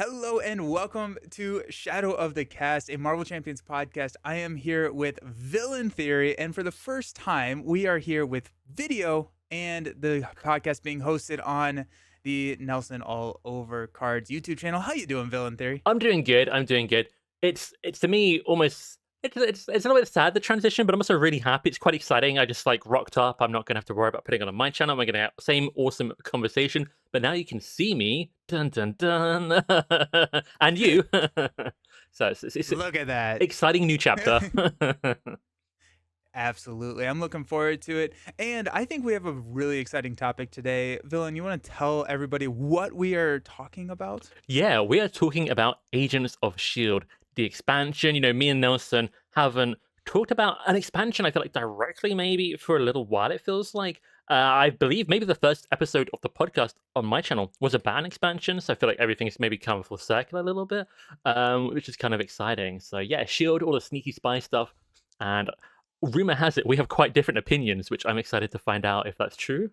Hello and welcome to Shadow of the Cast, a Marvel Champions podcast. I am here with Villain Theory, and for the first time, we are here with video and the podcast being hosted on the Nelson All Over Cards YouTube channel. How you doing, Villain Theory? I'm doing good. I'm doing good. It's to me almost it's a little bit sad, the transition, but I'm also really happy. It's quite exciting. I just like rocked up. I'm not gonna have to worry about putting it on my channel. I'm gonna have the same awesome conversation. But now you can see me. Dun dun dun. And you. So it's an Look at that. exciting new chapter. Absolutely. I'm looking forward to it. And I think we have a really exciting topic today. Villain, you want to tell everybody what we are talking about? Yeah, we are talking about Agents of S.H.I.E.L.D., the expansion. Me and Nelson haven't talked about an expansion, I feel like, directly, maybe, for a little while, it feels like. I believe maybe the first episode of the podcast on my channel was about an expansion, so I feel like everything's maybe come full circle a little bit, which is kind of exciting. So yeah, S.H.I.E.L.D., all the sneaky spy stuff, and rumor has it we have quite different opinions, which I'm excited to find out if that's true.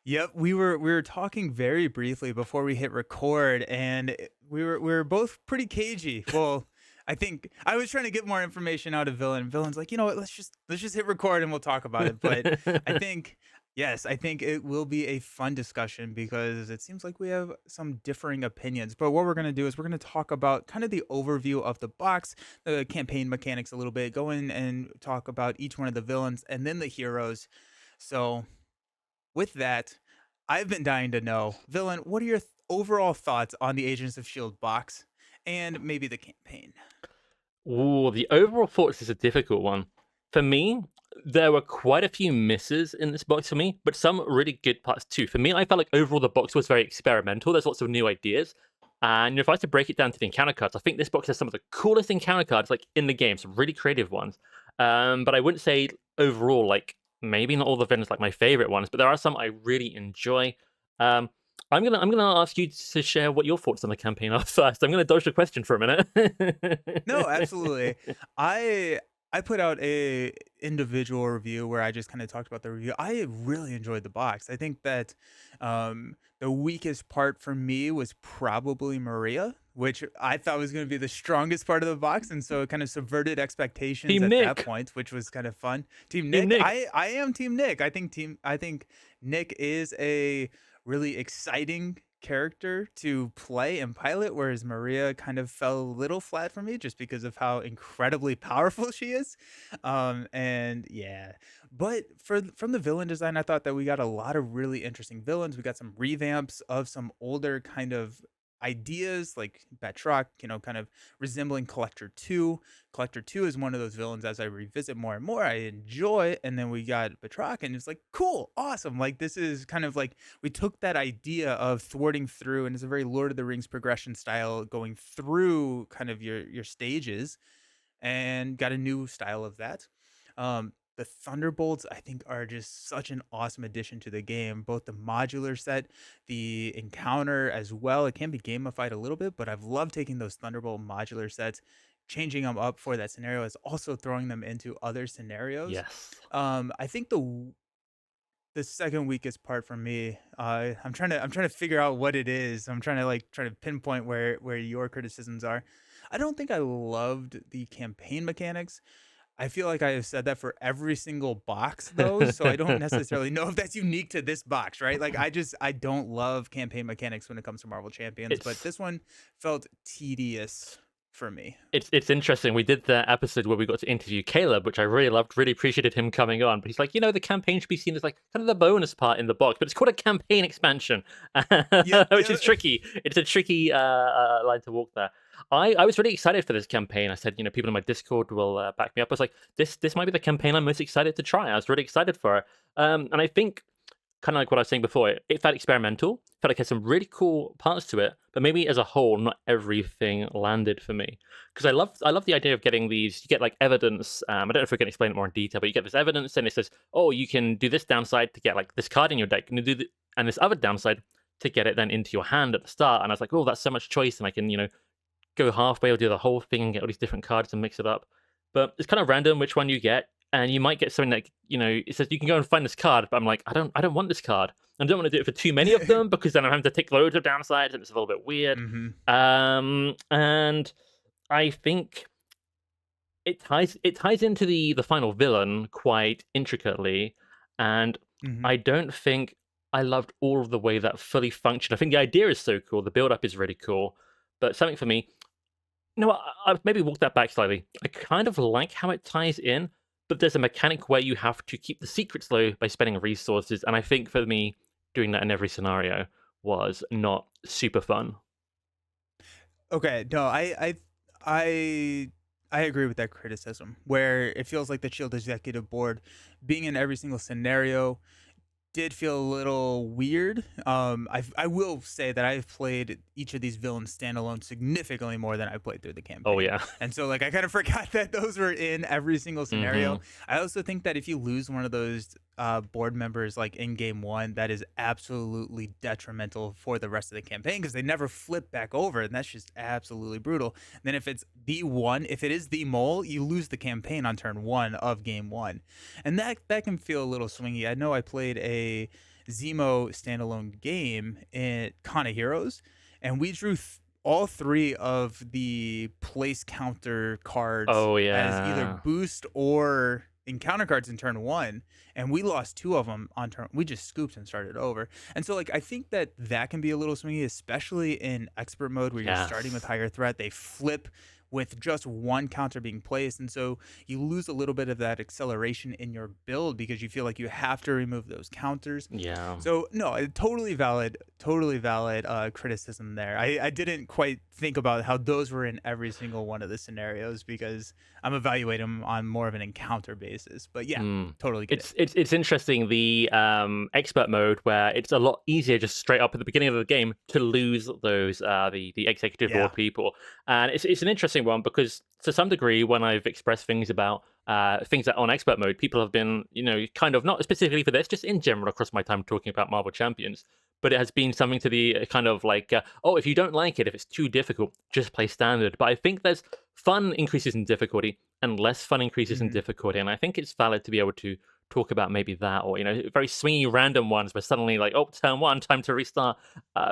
Yep, we were talking very briefly before we hit record, and we were both pretty cagey. Well, I think I was trying to get more information out of Villain. Villain's like, you know what, let's just hit record and we'll talk about it. But I think yes, I think it will be a fun discussion because it seems like we have some differing opinions. But what we're gonna do is we're gonna talk about kind of the overview of the box, the campaign mechanics a little bit, go in and talk about each one of the villains and then the heroes. So with that, I've been dying to know, Villain, what are your overall thoughts on the Agents of S.H.I.E.L.D. box and maybe the campaign? Ooh, the overall thoughts is a difficult one. For me, there were quite a few misses in this box for me, but some really good parts too. For me, I felt like overall the box was very experimental. There's lots of new ideas. And if I had to break it down to the encounter cards, I think this box has some of the coolest encounter cards like in the game, some really creative ones. But I wouldn't say overall, like maybe not all the villains like my favorite ones, but there are some I really enjoy. Um, I'm gonna ask you to share what your thoughts on the campaign are first. I'm gonna dodge the question for a minute. No, absolutely. I put out a individual review where I just kind of talked about the review. I really enjoyed the box. I think that the weakest part for me was probably Maria, which I thought was going to be the strongest part of the box, and so it kind of subverted expectations Team at that Nick. point, which was kind of fun. Team Team Nick, Nick. I am Team Nick. I think Nick is a really exciting character to play and pilot, whereas Maria kind of fell a little flat for me just because of how incredibly powerful she is. And yeah, but from the villain design, I thought that we got a lot of really interesting villains. We got some revamps of some older kind of ideas like Batroc, kind of resembling Collector 2. Collector 2 is one of those villains as I revisit more and more, I enjoy. And then we got Batroc, and it's like, cool, awesome. Like, this is kind of like we took that idea of thwarting through, and it's a very Lord of the Rings progression style going through kind of your stages and got a new style of that. The Thunderbolts, I think, are just such an awesome addition to the game. Both the modular set, the encounter as well. It can be gamified a little bit, but I've loved taking those Thunderbolt modular sets, changing them up for that scenario, as also throwing them into other scenarios. Yes. I think the second weakest part for me, I'm trying to figure out what it is. I'm trying to pinpoint where your criticisms are. I don't think I loved the campaign mechanics. I feel like I have said that for every single box though, so I don't necessarily know if that's unique to this box, right? Like I don't love campaign mechanics when it comes to Marvel Champions, but it's this one felt tedious for me. it's interesting. We did the episode where we got to interview Caleb, which I really loved, really appreciated him coming on. But he's like, the campaign should be seen as like kind of the bonus part in the box, but it's called a campaign expansion, Yep, which yep. is tricky. It's a tricky line to walk there. I was really excited for this campaign. I said, people in my Discord will back me up. I was like, this might be the campaign I'm most excited to try. I was really excited for it. And I think kind of like what I was saying before, it felt experimental. Felt like it had some really cool parts to it, but maybe as a whole, not everything landed for me. Because I love the idea of getting these. You get like evidence. I don't know if we can explain it more in detail, but you get this evidence, and it says, oh, you can do this downside to get like this card in your deck, and and this other downside to get it then into your hand at the start. And I was like, oh, that's so much choice, and I can go halfway or do the whole thing and get all these different cards and mix it up. But it's kind of random which one you get. and you might get something that it says you can go and find this card, but I'm like, I don't want this card. I don't want to do it for too many of them because then I'm having to take loads of downsides and it's a little bit weird. Mhm. And I think it ties into the final villain quite intricately, and Mhm. I don't think I loved all of the way that fully functioned. I think the idea is so cool, the build up is really cool, but something for me, I've maybe walked that back slightly. I kind of like how it ties in, but there's a mechanic where you have to keep the secrets low by spending resources, and I think for me, doing that in every scenario was not super fun. Okay, no, I I agree with that criticism where it feels like the Shield executive board being in every single scenario did feel a little weird. I will say that I've played each of these villains standalone significantly more than I played through the Oh campaign, yeah. and so like I kind of forgot that those were in every single scenario. Hmm. I also think that if you lose one of those board members like in game one, that is absolutely detrimental for the rest of the campaign because they never flip back over, and that's just absolutely brutal. And then if it's the one, if it is the mole, you lose the campaign on turn one of game one, and that can feel a little swingy. I know I played a Zemo standalone game in Con of Heroes, and we drew all three of the place counter cards Oh as either yeah. boost or encounter cards in turn one, and we lost two of them on turn. We just scooped and started over, and so like I think that that can be a little swingy, especially in expert mode where you're starting with Yes. higher threat. They flip with just one counter being placed, and so you lose a little bit of that acceleration in your build because you feel like you have to remove those counters. Yeah. So no, totally valid criticism there. I didn't quite think about how those were in every single one of the scenarios because I'm evaluating them on more of an encounter basis. But yeah, Mm. totally get it. It's interesting, the expert mode where it's a lot easier just straight up at the beginning of the game to lose those the executive Yeah. board people, and it's an interesting one because to some degree when I've expressed things about things that on expert mode, people have been kind of not specifically for this, just in general across my time talking about Marvel Champions. But it has been something to the kind of like, oh, if you don't like it, if it's too difficult, just play standard. But I think there's fun increases in difficulty and less fun increases in Hmm. difficulty. And I think it's valid to be able to talk about maybe that, or very swingy random ones where suddenly like, oh, turn one, time to restart.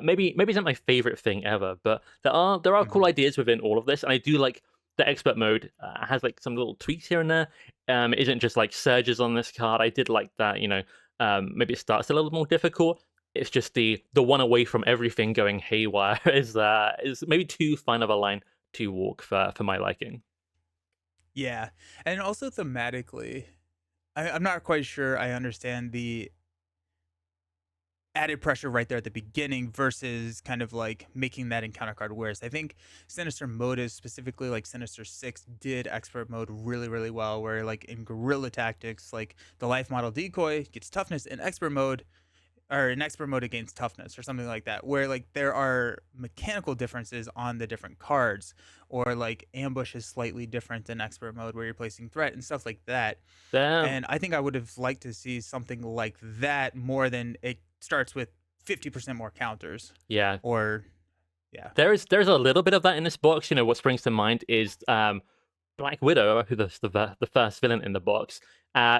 Maybe it's not my favorite thing ever, but there are cool Hmm. ideas within all of this, and I do like the expert mode has like some little tweaks here and there. It isn't just like surges on this card. I did like that. Maybe it starts a little more difficult. It's just the one away from everything going haywire is maybe too fine of a line to walk for my liking. Yeah, and also thematically, I'm not quite sure I understand the added pressure right there at the beginning versus kind of like making that encounter card worse. I think Sinister Motives, specifically like Sinister Six, did expert mode really, really well. Where like in guerrilla tactics, like the life model decoy gets toughness in expert mode, or an expert mode against toughness or something like that, where like there are mechanical differences on the different cards, or like ambush is slightly different in expert mode where you're placing threat and stuff like that. There, And I think I would have liked to see something like that more than it starts with 50% more counters, yeah, or yeah. there's a little bit of that in this box. What springs to mind is Black Widow, who the first villain in the box.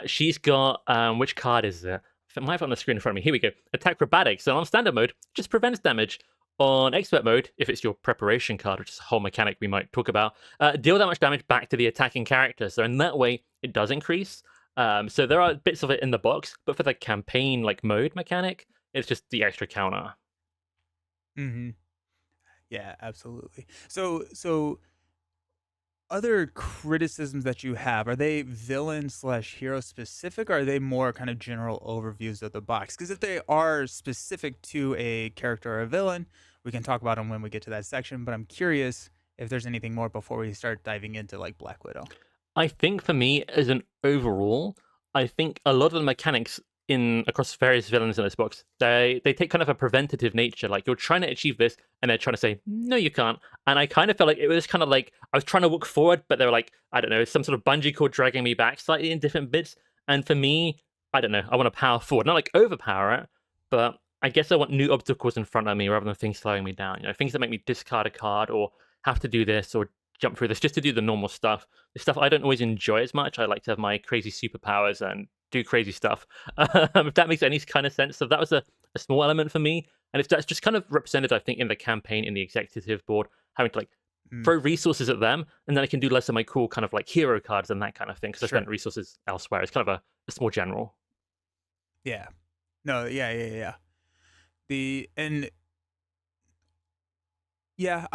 She's got which card is it? I might have it on the screen in front of me. Here we go. Attack Acrobatics. So on standard mode, just prevents damage. On expert mode, if it's your preparation card, which is a whole mechanic we might talk about, deal that much damage back to the attacking character. So in that way, it does increase. So there are bits of it in the box, but for the campaign like mode mechanic, it's just the extra counter. Hmm. Yeah, absolutely. So other criticisms that you have, are they villain slash hero specific, or are they more kind of general overviews of the box? Because if they are specific to a character or a villain, we can talk about them when we get to that section. But I'm curious if there's anything more before we start diving into like Black Widow. I think for me, as an overall, I think a lot of the mechanics in across various villains in this box, they take kind of a preventative nature. Like you're trying to achieve this, and they're trying to say, no, you can't. And I kind of felt like it was kind of like I was trying to walk forward, but they were like, I don't know, some sort of bungee cord dragging me back slightly in different bits. And for me, I don't know, I want to power forward, not like overpower it, but I guess I want new obstacles in front of me rather than things slowing me down. Things that make me discard a card or have to do this or jump through this just to do the normal stuff. The stuff I don't always enjoy as much. I like to have my crazy superpowers and do crazy stuff. If that makes any kind of sense. So that was a small element for me. And if that's just kind of represented, I think, in the campaign, in the executive board, having to like Mm, throw resources at them, and then I can do less of my cool kind of like hero cards and that kind of thing because I sure. spent resources elsewhere. It's kind of a more general. Yeah. No, yeah. The and Yeah,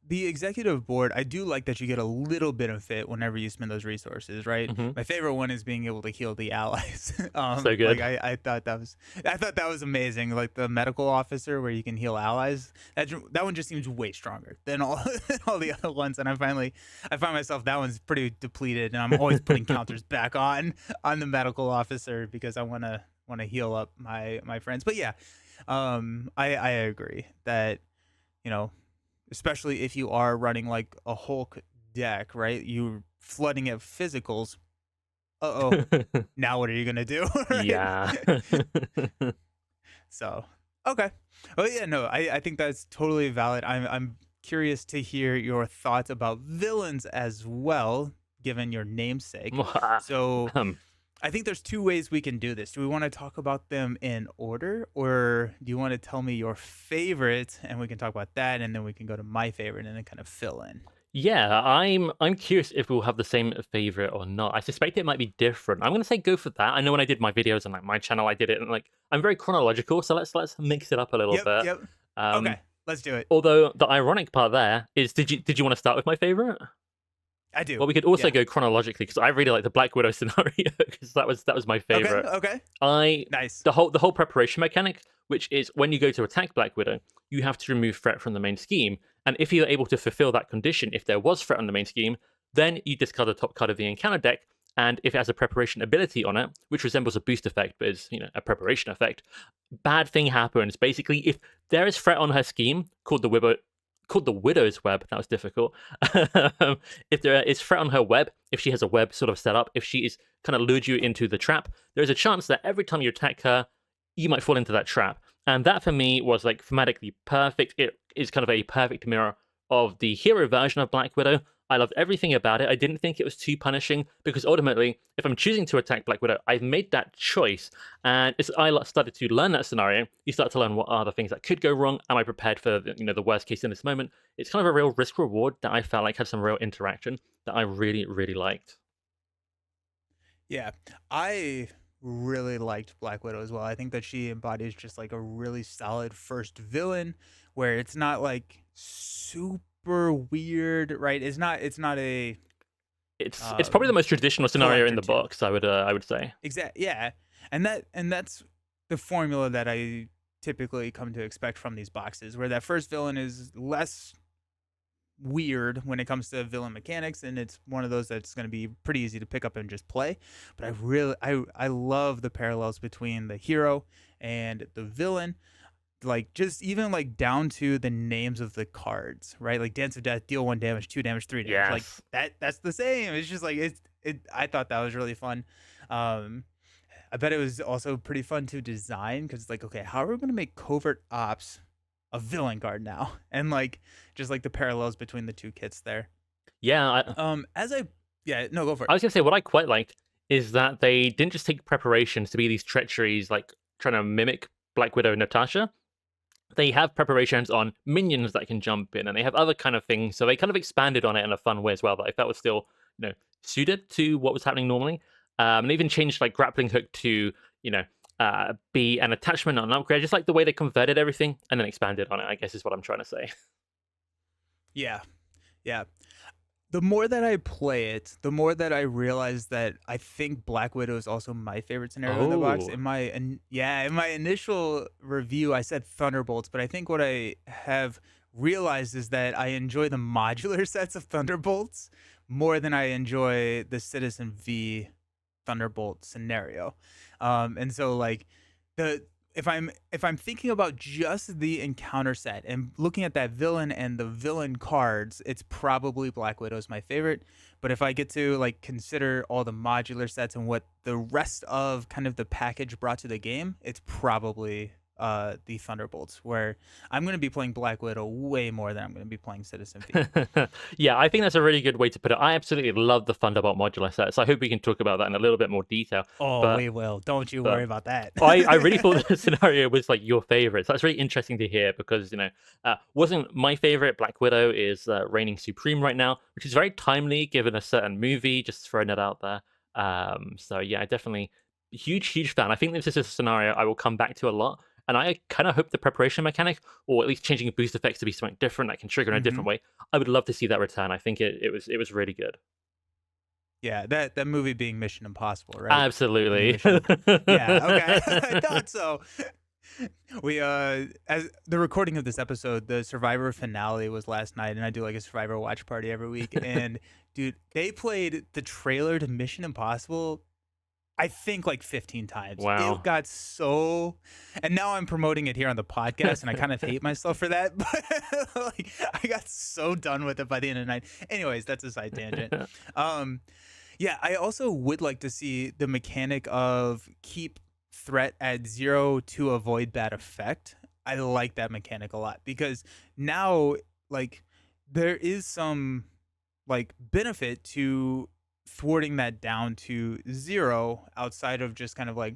the executive board, I do like that you get a little bit of it whenever you spend those resources, right? Hmm. My favorite one is being able to heal the allies. So Like good. I thought that was amazing. Like the medical officer where you can heal allies. That one just seems way stronger than all than all the other ones. And I find myself that one's pretty depleted, and I'm always putting counters back on the medical officer because I wanna heal up my friends. But yeah, I agree that you know especially if you are running like a Hulk deck, right? You're flooding it with physicals. Uh-oh. Now what are you gonna do? Right? Yeah. So okay. Oh yeah, no, I think that's totally valid. I'm curious to hear your thoughts about villains as well, given your namesake. So um, I think there's two ways we can do this. Do we want to talk about them in order, or do you want to tell me your favorite and we can talk about that, and then we can go to my favorite and then kind of fill in? yeah, I'm curious if we'll have the same favorite or not. I suspect it might be different. I'm gonna say go for that. I know when I did my videos on like my channel, I did it and like I'm very chronological, so let's mix it up a little Yep, bit. yep. Um, Okay, let's do it. although the ironic part there is, did you want to start with my favorite? I do. Well, we could also Yeah. go chronologically because I really like the Black Widow scenario because that was my Okay, favorite. okay. I Nice. the whole preparation mechanic, which is when you go to attack Black Widow, you have to remove threat from the main scheme, and if you're able to fulfill that condition, if there was threat on the main scheme, then you discard the top card of the encounter deck, and if it has a preparation ability on it, which resembles a boost effect but is a preparation effect, bad thing happens. Basically, if there is threat on her scheme called the Widow's Web. That was difficult. If there is threat on her web, if she has a web sort of set up, if she is kind of lured you into the trap, there is a chance that every time you attack her, you might fall into that trap. And that for me was like thematically perfect. It is kind of a perfect mirror of the hero version of Black Widow. I loved everything about it. I didn't think it was too punishing because ultimately, if I'm choosing to attack Black Widow, I've made that choice. And as I started to learn that scenario, you start to learn what are the things that could go wrong. Am I prepared for the worst case in this moment? It's kind of a real risk reward that I felt like had some real interaction that I really really liked. Yeah. I really liked Black Widow as well. I think that she embodies just like a really solid first villain where it's not like super weird, right? It's not a It's probably the most traditional scenario in collector the too. books. I would say. Yeah. And that's the formula that I typically come to expect from these boxes, where that first villain is less weird when it comes to villain mechanics, and it's one of those that's going to be pretty easy to pick up and just play. But I love the parallels between the hero and the villain, like just even like down to the names of the cards, right? Like Dance of Death, deal 1 damage, 2 damage, 3 damage, like Yes. that's the same. It's just like it I thought that was really fun. um I bet it was also pretty fun to design because it's like, okay, how are we going to make covert ops a villain card now? And like, just like the parallels between the two kits there. Yeah. I, As I, yeah, no, go for it. I was gonna say what I quite liked is that they didn't just take preparations to be these treacheries, like trying to mimic Black Widow and Natasha. They have preparations on minions that can jump in, and they have other kind of things. So they kind of expanded on it in a fun way as well. That I felt was still, suited to what was happening normally. And they even changed like grappling hook to, you know, be an attachment, not an upgrade. Just like the way they converted everything and then expanded on it. I guess is what I'm trying to say. Yeah, yeah. The more that I play it, the more that I realize that I think Black Widow is also my favorite scenario in the box. Oh, In my initial review, I said Thunderbolts, but I think what I have realized is that I enjoy the modular sets of Thunderbolts more than I enjoy the Citizen V Thunderbolt scenario. And so like the if I'm thinking about just the encounter set and looking at that villain and the villain cards, it's probably Black Widow's my favorite. But if I get to like consider all the modular sets and what the rest of kind of the package brought to the game, it's probably the Thunderbolts, where I'm going to be playing Black Widow way more than I'm going to be playing Citizen V. Yeah, I think that's a really good way to put it. I absolutely love the Thunderbolt modular set, so I hope we can talk about that in a little bit more detail. Oh, But we will. Don't you but worry about that. I really thought the scenario was like your favorite. So that's really interesting to hear because wasn't my favorite. Black Widow is reigning supreme right now, which is very timely given a certain movie. Just throwing it out there. So yeah, I definitely huge fan. I think this is a scenario I will come back to a lot. And I kind of hope the preparation mechanic, or at least changing boost effects to be something different that can trigger in a hmm different way. I would love to see that return. I think it was really good. Yeah, that movie being Mission Impossible, right? The new Absolutely. Mission. Yeah, okay. I thought so. We as the recording of this episode, the Survivor finale was last night, and I do like a Survivor watch party every week. And dude, they played the trailer to Mission Impossible, I think like 15 times. It Wow. got so, and now I'm promoting it here on the podcast, and I kind of hate myself for that. But like, I got so done with it by the end of the night. Anyways, that's a side tangent. Um, yeah, I also would like to see the mechanic of keep threat at 0 to avoid that effect. I like that mechanic a lot because now, like, there is some like benefit to thwarting that down to 0 outside of just kind of like,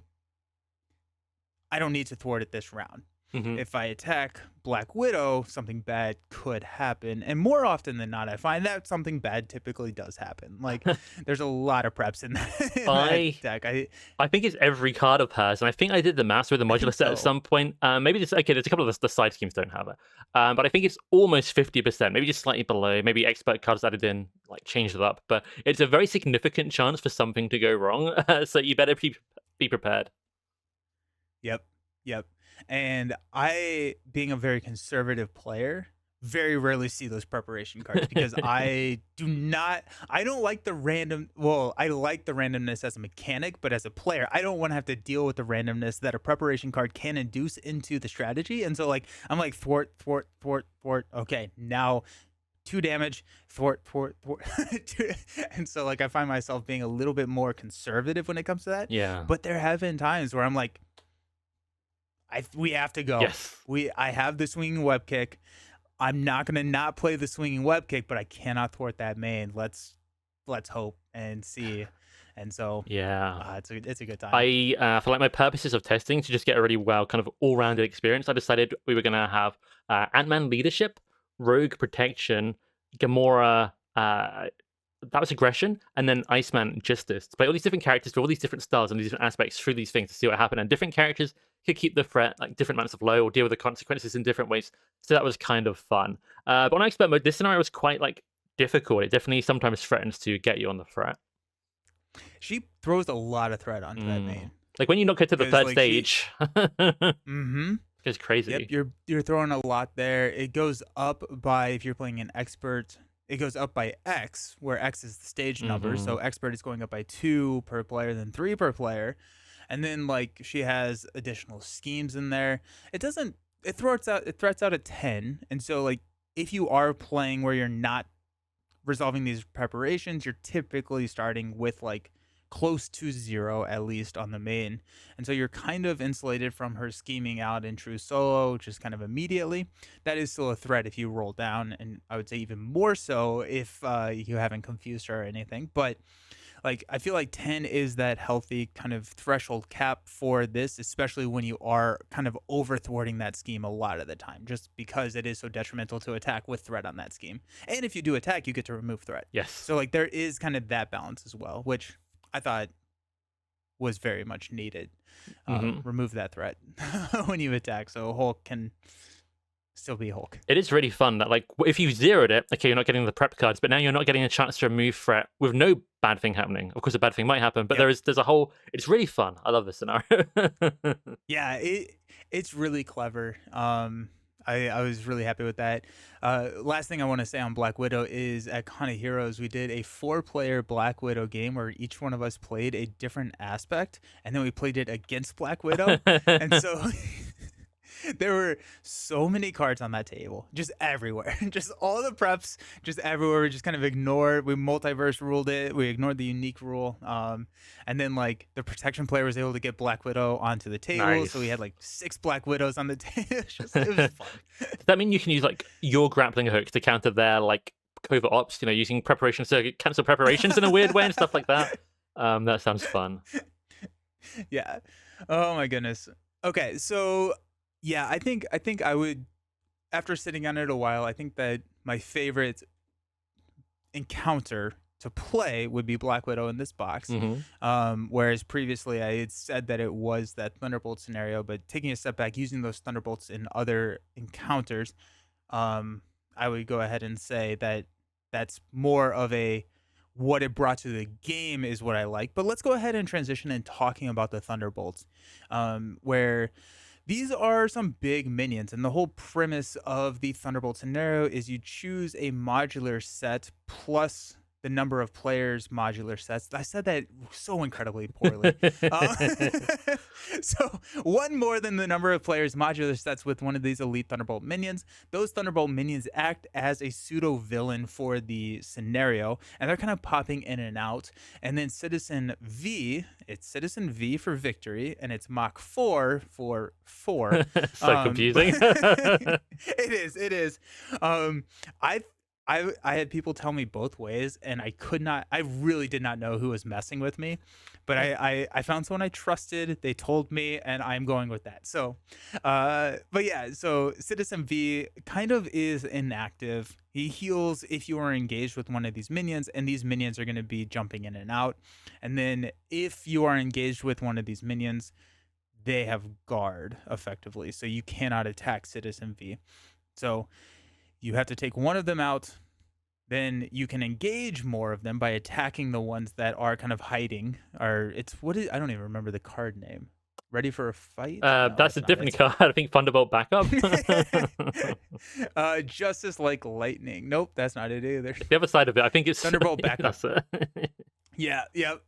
I don't need to thwart it this round. hmm If I attack Black Widow, something bad could happen. And more often than not, I find that something bad typically does happen. Like, there's a lot of preps in that I deck. I think it's every card of hers, and I think I did the math with the I modular think set at so. some point. Maybe there's okay. There's a couple of the side schemes don't have it, but I think it's almost 50%, maybe just slightly below. Maybe expert cards added in like changed it up, but it's a very significant chance for something to go wrong. So you better be prepared. Yep. Yep. And I, being a very conservative player, very rarely see those preparation cards because I don't like the random, well, I like the randomness as a mechanic, but as a player, I don't want to have to deal with the randomness that a preparation card can induce into the strategy. And so, like, I'm like, thwart, thwart, thwart, thwart. Okay, now 2 damage, thwart, thwart, thwart. And so, like, I find myself being a little bit more conservative when it comes to that. Yeah. But there have been times where I'm like, we have to go. Yes. I have the swinging web kick. I'm not gonna not play the swinging web kick, but I cannot thwart that main. Let's hope and see. And so Yeah. it's a good time. For like my purposes of testing to just get a really well kind of all-rounded experience, I decided we were gonna have Ant-Man leadership, Rogue protection, Gamora that was aggression, and then Iceman justice. Play all these different characters with all these different styles and these different aspects through these things to see what happened. And different characters could keep the threat like different amounts of low or deal with the consequences in different ways. So that was kind of fun. But on expert mode, this scenario was quite like difficult. It definitely sometimes threatens to get you on the threat. She throws a lot of threat onto that Mm. main Like when you knock it to the because third like she. stage, Mm-hmm. it's Yep, crazy. you're throwing a lot there. It goes up by, if you're playing an expert, it goes up by X, where X is the stage number. hmm So expert is going up by 2 per player, then 3 per player. And then like she has additional schemes in there. It doesn't it threats out at 10. And so like if you are playing where you're not resolving these preparations, you're typically starting with like close to 0 at least on the main. And so you're kind of insulated from her scheming out in true solo, just kind of immediately. That is still a threat if you roll down, and I would say even more so if you haven't confused her or anything. But like I feel like 10 is that healthy kind of threshold cap for this, especially when you are kind of over thwarting that scheme a lot of the time, just because it is so detrimental to attack with threat on that scheme. And if you do attack, you get to remove threat. Yes. So like there is kind of that balance as well, which I thought was very much needed. hmm Remove that threat when you attack, so Hulk can still be Hulk. It is really fun that, like, if you zeroed it, okay, you're not getting the prep cards, but now you're not getting a chance to remove threat with no bad thing happening. Of course, a bad thing might happen, but Yep. there's a whole. It's really fun. I love this scenario. Yeah, it's really clever. I was really happy with that. Last thing I want to say on Black Widow is at Con of Heroes, we did a 4-player Black Widow game where each one of us played a different aspect, and then we played it against Black Widow. And so There were so many cards on that table, just everywhere. Just all the preps, just everywhere. We just kind of ignored. We multiverse ruled it. We ignored the unique rule. And then like the protection player was able to get Black Widow onto the table, so we had Nice. like 6 Black Widows on the table. It was Does fun. that mean you can use like your grappling hook to counter their like covert ops? You know, using preparations to cancel preparations in a weird way and stuff like that. That sounds fun. Yeah. Oh my goodness. Okay, so yeah, I think I would, after sitting on it a while, I think that my favorite encounter to play would be Black Widow in this box. Hmm. Whereas previously I had said that it was that Thunderbolt scenario, but taking a step back, using those Thunderbolts in other encounters, I would go ahead and say that that's more of a what it brought to the game is what I like. But let's go ahead and transition in talking about the Thunderbolts, where these are some big minions, and the whole premise of the Thunderbolt scenario is you choose a modular set plus the number of players modular sets. I said that so incredibly poorly. Uh, so one more than the number of players modular sets with one of these elite Thunderbolt minions. Those Thunderbolt minions act as a pseudo villain for the scenario, and they're kind of popping in and out. And then Citizen V, it's Citizen V for victory, and it's Mach 4 for 4. So confusing. It is. It is. Um, I I had people tell me both ways, and I could not. I really did not know who was messing with me, but I found someone I trusted. They told me, and I'm going with that. So, but yeah. So Citizen V kind of is inactive. He heals if you are engaged with one of these minions, and these minions are going to be jumping in and out. And then if you are engaged with one of these minions, they have guard effectively, so you cannot attack Citizen V. So you have to take one of them out. Then you can engage more of them by attacking the ones that are kind of hiding. Or it's what is, I don't even remember the card name. Ready for a fight? No, That's a that's not different it. card. I think Thunderbolt backup. Justice like lightning. Nope, that's not it either. The other side of it, I think it's Thunderbolt backup. That's it. Yeah, yep.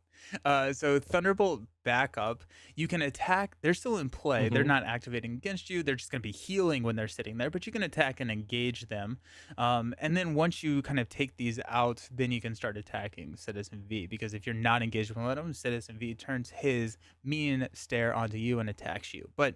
So Thunderbolt backup, you can attack. They're still in play. They're Mhm. not activating against you. They're just going to be healing when they're sitting there. But you can attack and engage them. And then once you kind of take these out, then you can start attacking Citizen V. Because if you're not engaged with one of them, Citizen V turns his mean stare onto you and attacks you. But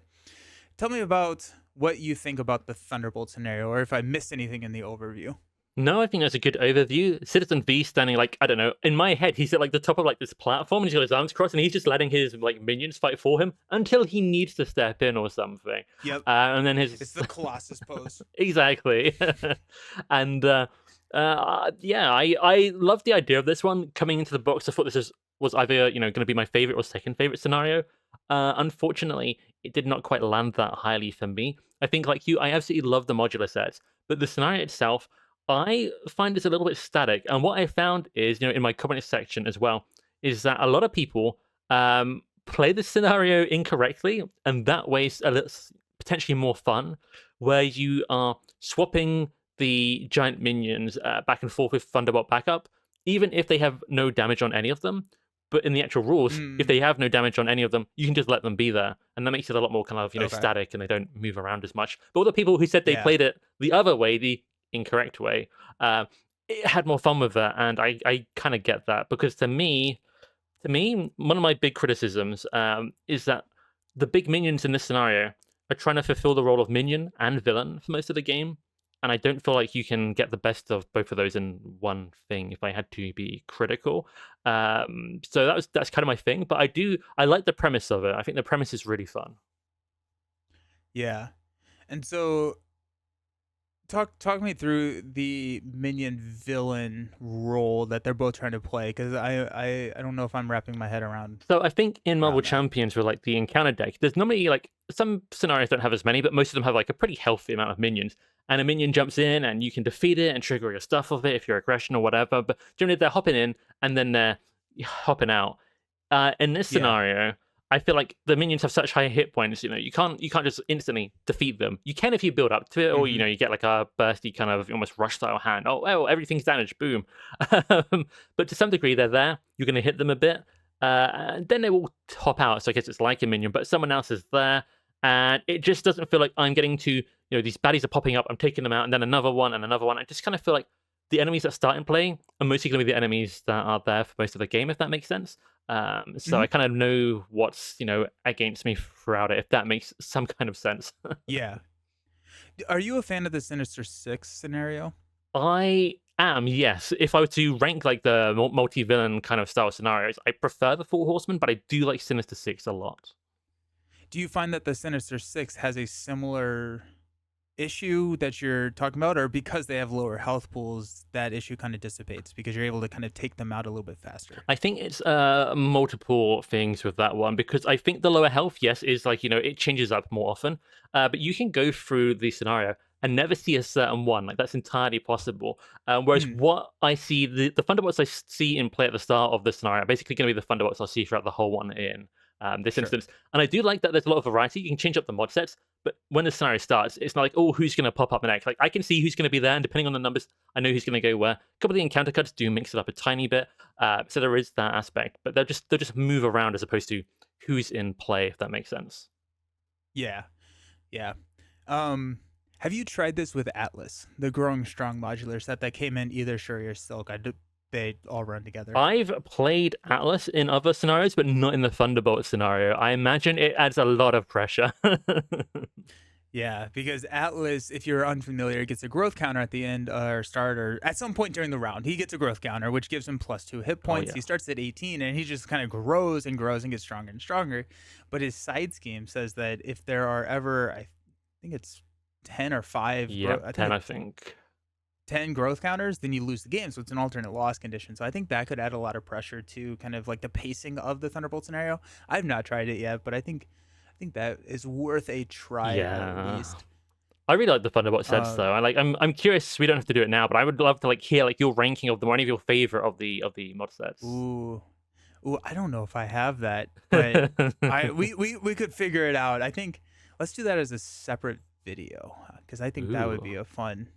tell me about what you think about the Thunderbolt scenario, or if I missed anything in the overview. No, I think that's a good overview. Citizen V standing like, I don't know, in my head, he's at like the top of like this platform and he's got his arms crossed and he's just letting his like minions fight for him until he needs to step in or something. Yep, And then it's his the Colossus pose. exactly. And yeah, I love the idea of this one coming into the box. I thought was either going to be my favorite or second favorite scenario. Unfortunately, it did not quite land that highly for me. I think like you, I absolutely love the modular sets, but the scenario itself, I find it's a little bit static. And what I found is, in my comment section as well, is that a lot of people play the scenario incorrectly, and that way it's a little potentially more fun, where you are swapping the giant minions back and forth with Thunderbolt backup, even if they have no damage on any of them. But in the actual rules, if Mm, they have no damage on any of them, you can just let them be there, and that makes it a lot more kind of okay. static, and they don't move around as much. But all the people who said they Yeah. played it the other way, the incorrect way, it had more fun with that, and I kind of get that because to me, one of my big criticisms is that the big minions in this scenario are trying to fulfill the role of minion and villain for most of the game, and I don't feel like you can get the best of both of those in one thing. If I had to be critical, so that's kind of my thing. But I like the premise of it. I think the premise is really fun. Yeah. And so talk me through the minion villain role that they're both trying to play, because I don't know if I'm wrapping my head So I think in Marvel that. Champions with like the encounter deck, there's normally like some scenarios don't have as many, but most of them have like a pretty healthy amount of minions. And a minion jumps in and you can defeat it and trigger your stuff of it if you're aggression or whatever. But generally they're hopping in and then they're hopping out. In this Yeah. scenario, I feel like the minions have such high hit points. You can't just instantly defeat them. You can if you build up to it, or Hmm. you get like a bursty kind of almost rush style hand. Oh, well, everything's damaged. Boom. But to some degree, they're there. You're going to hit them a bit, and then they will hop out. So I guess it's like a minion, but someone else is there. and it just doesn't feel like I'm getting to, these baddies are popping up, I'm taking them out, and then another one and another one. I just kind of feel like the enemies that start in play are mostly going to be the enemies that are there for most of the game, if that makes sense. So I Mhm. kind of know what's against me throughout it, if that makes some kind of sense. Yeah. Are you a fan of the Sinister Six scenario? I am, yes. If I were to rank like the multi-villain kind of style scenarios, I prefer the Four Horsemen, but I do like Sinister Six a lot. Do you find that the Sinister Six has a similar issue that you're talking about, or because they have lower health pools, that issue kind of dissipates because you're able to kind of take them out a little bit faster? I think it's multiple things with that one, because I think the lower health, yes, is like, it changes up more often. But you can go through the scenario and never see a certain one. Like, that's entirely possible. Whereas Mhm. what I see, the Thunderbolts I see in play at the start of the scenario are basically going to be the Thunderbolts I'll see throughout the whole one in this Sure. instance. And I do like that there's a lot of variety. You can change up the mod sets, but when the scenario starts, it's not like, oh, who's going to pop up next? Like, I can see who's going to be there, and depending on the numbers, I know who's going to go where. A couple of the encounter cuts do mix it up a tiny bit, so there is that aspect, but they'll just move around as opposed to who's in play, if that makes sense. Yeah. Yeah. Um, have you tried this with Atlas, the growing strong modular set that came in either Shuri or Silk? They all run together. I've played Atlas in other scenarios, but not in the Thunderbolt scenario. I imagine it adds a lot of pressure. Yeah, because Atlas, if you're unfamiliar, gets a growth counter at the end or start or at some point during the round. He gets a growth counter, which gives him +2 hit Oh points. yeah. He starts at 18 and he just kind of grows and grows and gets stronger and stronger. But his side scheme says that if there are ever, I think it's 10 or 5 Yep, I think 10, I it's think. 10 growth counters, then you lose the game. So it's an alternate loss condition. So I think that could add a lot of pressure to kind of like the pacing of the Thunderbolt scenario. I've not tried it yet, but I think that is worth a try at Yeah. least. I really like the Thunderbolt sets Uh, though. I'm curious, we don't have to do it now, but I would love to like hear like your ranking of them, or any of your favorite of the mod sets. ooh, ooh, I don't know if I have that, but we could figure it out. I think let's do that as a separate video because I think that would Ooh. be a fun.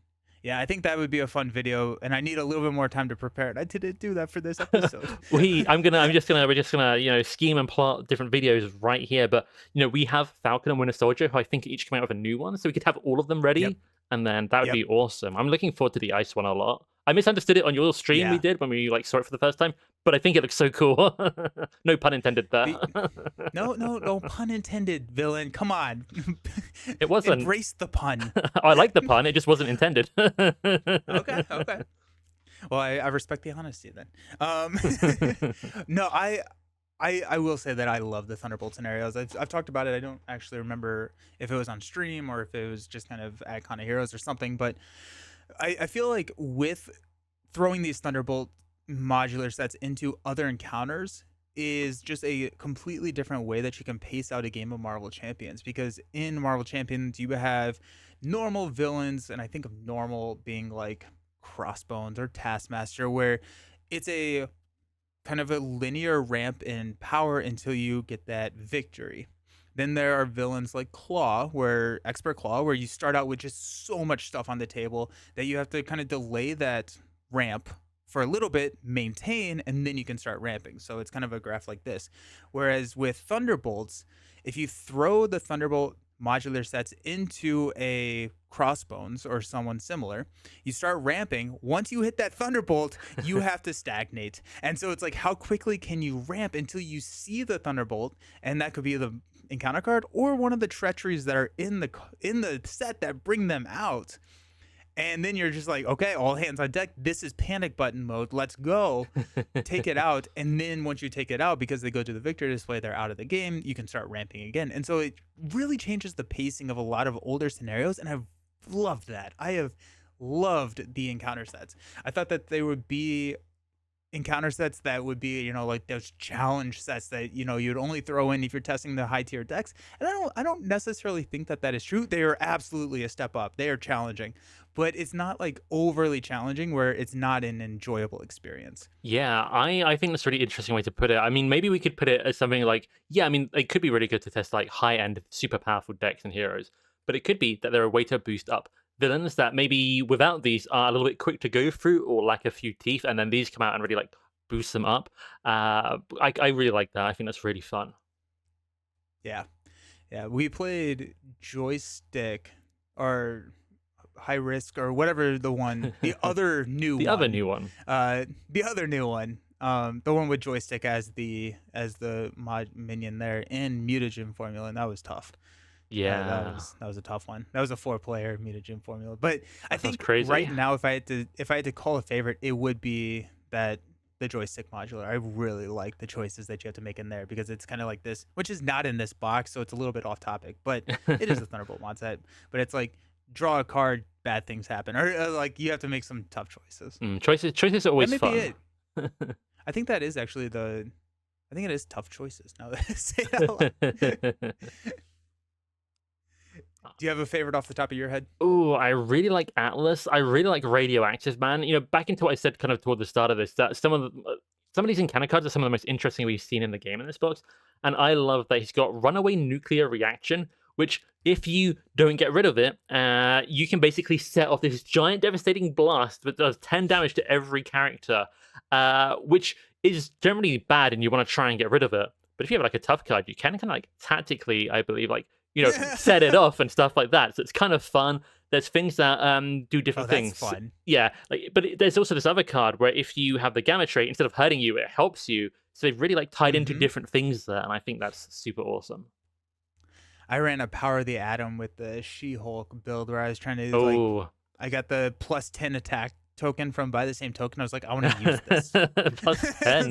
Yeah, I think that would be a fun video, and I need a little bit more time to prepare it. I didn't do that for this episode. We're just gonna, scheme and plot different videos right here. But we have Falcon and Winter Soldier, who I think each come out with a new one, so we could have all of them Yep, ready, and then that would yep, be awesome. I'm looking forward to the Ice one a lot. I misunderstood it on your stream we yeah. did when we like saw it for the first time, but I think it looks so cool. No pun intended there. The, no, no, no pun intended, villain. Come on, It wasn't. embrace the pun. I like the pun. It just wasn't intended. Okay, okay. Well, I respect the honesty then. No, I will say that I love the Thunderbolt scenarios. I've talked about it. I don't actually remember if it was on stream or if it was just kind of at Con of Heroes or something. But I feel like with throwing these Thunderbolt modular sets into other encounters is just a completely different way that you can pace out a game of Marvel Champions. Because in Marvel Champions, you have normal villains, and I think of normal being like Crossbones or Taskmaster, where it's a kind of a linear ramp in power until you get that victory. Then there are villains like Claw, where Expert Claw, where you start out with just so much stuff on the table that you have to kind of delay that ramp for a little bit, maintain, and then you can start ramping. So it's kind of a graph like this. Whereas with Thunderbolts, if you throw the Thunderbolt modular sets into a Crossbones or someone similar, you start ramping. Once you hit that Thunderbolt, you have to stagnate. And so it's like, how quickly can you ramp until you see the Thunderbolt? And that could be the encounter card or one of the treacheries that are in the set that bring them out. And then you're just like, okay, all hands on deck. This is panic button mode. Let's go. Take it out. And then once you take it out, because they go to the victory display, they're out of the game, you can start ramping again. And so it really changes the pacing of a lot of older scenarios. And I've loved that. I have loved the encounter sets. I thought that they would be encounter sets that would be, like those challenge sets that, you'd only throw in if you're testing the high tier decks. And I don't necessarily think that that is true. They are absolutely a step up. They are challenging, but it's not like overly challenging where it's not an enjoyable experience. Yeah, I think that's a really interesting way to put it. I mean, maybe we could put it as something like, yeah, I mean, it could be really good to test like high end, super powerful decks and heroes, but it could be that they're a way to boost up villains that maybe without these are a little bit quick to go through or lack a few teeth, and then these come out and really like boost them up. I really like that. I think that's really fun. Yeah. Yeah, we played joystick or high risk or whatever the other new The other one, new one. the other new one, the one with joystick as the mod minion there in mutagen formula, and that was tough. Yeah. That was a tough one. That was a 4-player mutagen formula. But I That sounds think crazy. right now, if I had to call a favorite, it would be that the joystick modular. I really like the choices that you have to make in there because it's kind of like this, which is not in this box, so it's a little bit off topic, but it is a Thunderbolt mod set. But it's like draw a card, bad things happen, or like you have to make some tough choices. Choices are That always may fun. be it. I think that is actually I think it is tough choices. Now that I say it out loud. Do you have a favorite off the top of your head? Oh, I really like Atlas. I really like Radioactive Man. Back into what I said kind of toward the start of this, that some of these encounter cards are some of the most interesting we've seen in the game in this box. And I love that he's got Runaway Nuclear Reaction, which if you don't get rid of it, you can basically set off this giant devastating blast that does 10 damage to every character, which is generally bad and you want to try and get rid of it. But if you have like a tough card, you can kind of like tactically, I believe, like set it off and stuff like that. So it's kind of fun. There's things that do different things. Fun. Yeah, there's also this other card where if you have the gamma trait, instead of hurting you, it helps you. So they've really like tied into different things there, and I think that's super awesome. I ran a Power of the Atom with the She-Hulk build where I was trying to I got the plus 10 attack token from buy the same token. I was like, I want to use this. Plus 10.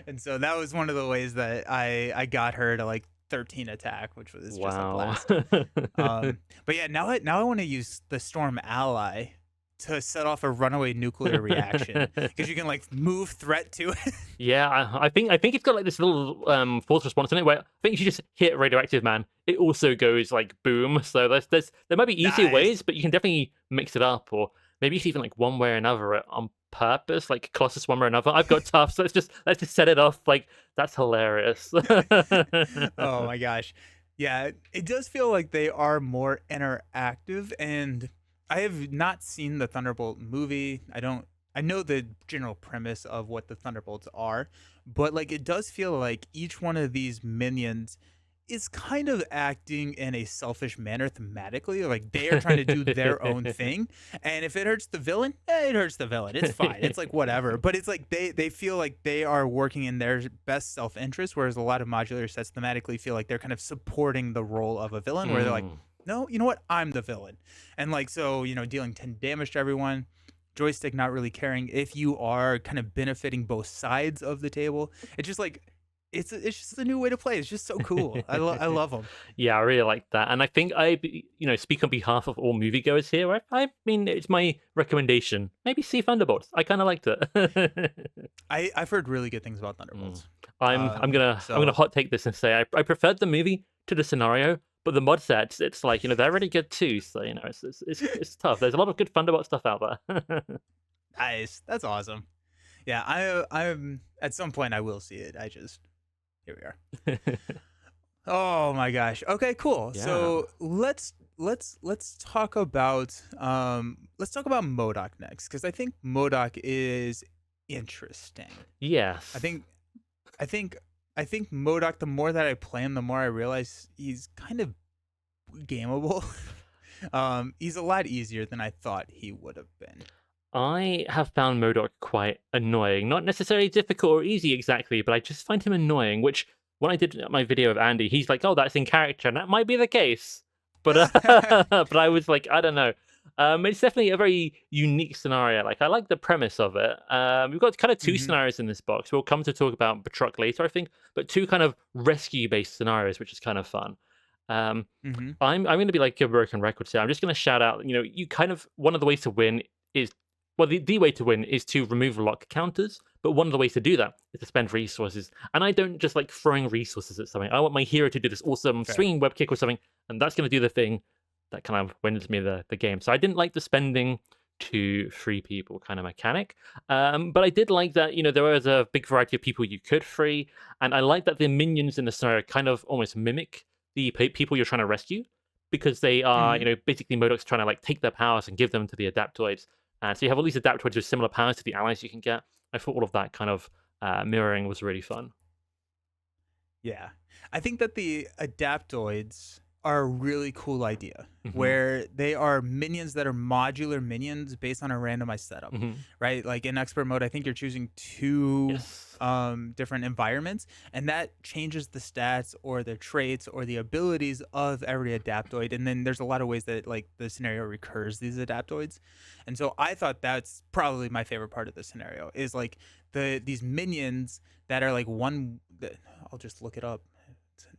And so that was one of the ways that I got her to like 13 attack, which was just a blast. But yeah, now I want to use the Storm Ally to set off a runaway nuclear reaction because you can like move threat to it. Yeah, I think it's got like this little force response in it where I think if you just hit Radioactive Man, it also goes like boom. So there might be easier ways, but you can definitely mix it up, or maybe it's even like one way or another on purpose, like Colossus one way or another. I've got tough, so let's just set it off. Like that's hilarious. Oh my gosh. Yeah, it does feel like they are more interactive, and I have not seen the Thunderbolt movie. I know the general premise of what the Thunderbolts are, but like it does feel like each one of these minions is kind of acting in a selfish manner thematically. Like they are trying to do their own thing. And if it hurts the villain, it hurts the villain. It's fine. It's like whatever. But it's like they feel like they are working in their best self-interest, whereas a lot of modular sets thematically feel like they're kind of supporting the role of a villain, where they're like, no, you know what? I'm the villain. And like, so, dealing 10 damage to everyone, joystick not really caring if you are kind of benefiting both sides of the table. It's just like, it's just a new way to play. It's just so cool. I love them. Yeah, I really like that. And I think I speak on behalf of all moviegoers here. I mean, it's my recommendation. Maybe see Thunderbolts. I kind of liked it. I've heard really good things about Thunderbolts. I'm gonna hot take this and say I preferred the movie to the scenario, but the mod sets, it's like they're really good too. So it's tough. There's a lot of good Thunderbolt stuff out there. Nice, that's awesome. Yeah, I'm at some point I will see it. Here we are. Oh my gosh. Okay, cool. Yeah. So let's talk about MODOK next, because I think MODOK is interesting. Yes. I think MODOK, the more that I play him, the more I realize he's kind of gameable. He's a lot easier than I thought he would have been. I have found MODOK quite annoying. Not necessarily difficult or easy exactly, but I just find him annoying, which when I did my video of Andy, he's like, oh, that's in character, and that might be the case. But but I was like, I don't know. It's definitely a very unique scenario. Like, I like the premise of it. We've got kind of two scenarios in this box. We'll come to talk about Batroc later, I think, but two kind of rescue-based scenarios, which is kind of fun. I'm going to be like a broken record here. I'm just going to shout out, you kind of, one of the ways to win is, well, the way to win is to remove lock counters, but one of the ways to do that is to spend resources. And I don't just like throwing resources at something. I want my hero to do this awesome swinging web kick or something, and that's going to do the thing that kind of wins me the game. So I didn't like the spending to free people kind of mechanic. But I did like that, there was a big variety of people you could free, and I like that the minions in the scenario kind of almost mimic the people you're trying to rescue, because they are, basically MODOK's trying to like take their powers and give them to the Adaptoids. So you have all these Adaptoids with similar powers to the allies you can get. I thought all of that kind of mirroring was really fun. Yeah. I think that the adaptoids are a really cool idea Hmm. where they are minions that are modular minions based on a randomized setup, Hmm. right? Like in expert mode, I think you're choosing two Yes. different environments, and that changes the stats or the traits or the abilities of every adaptoid. And then there's a lot of ways that like the scenario recurs these adaptoids. And so I thought that's probably my favorite part of the scenario is like these minions that are like I'll just look it up.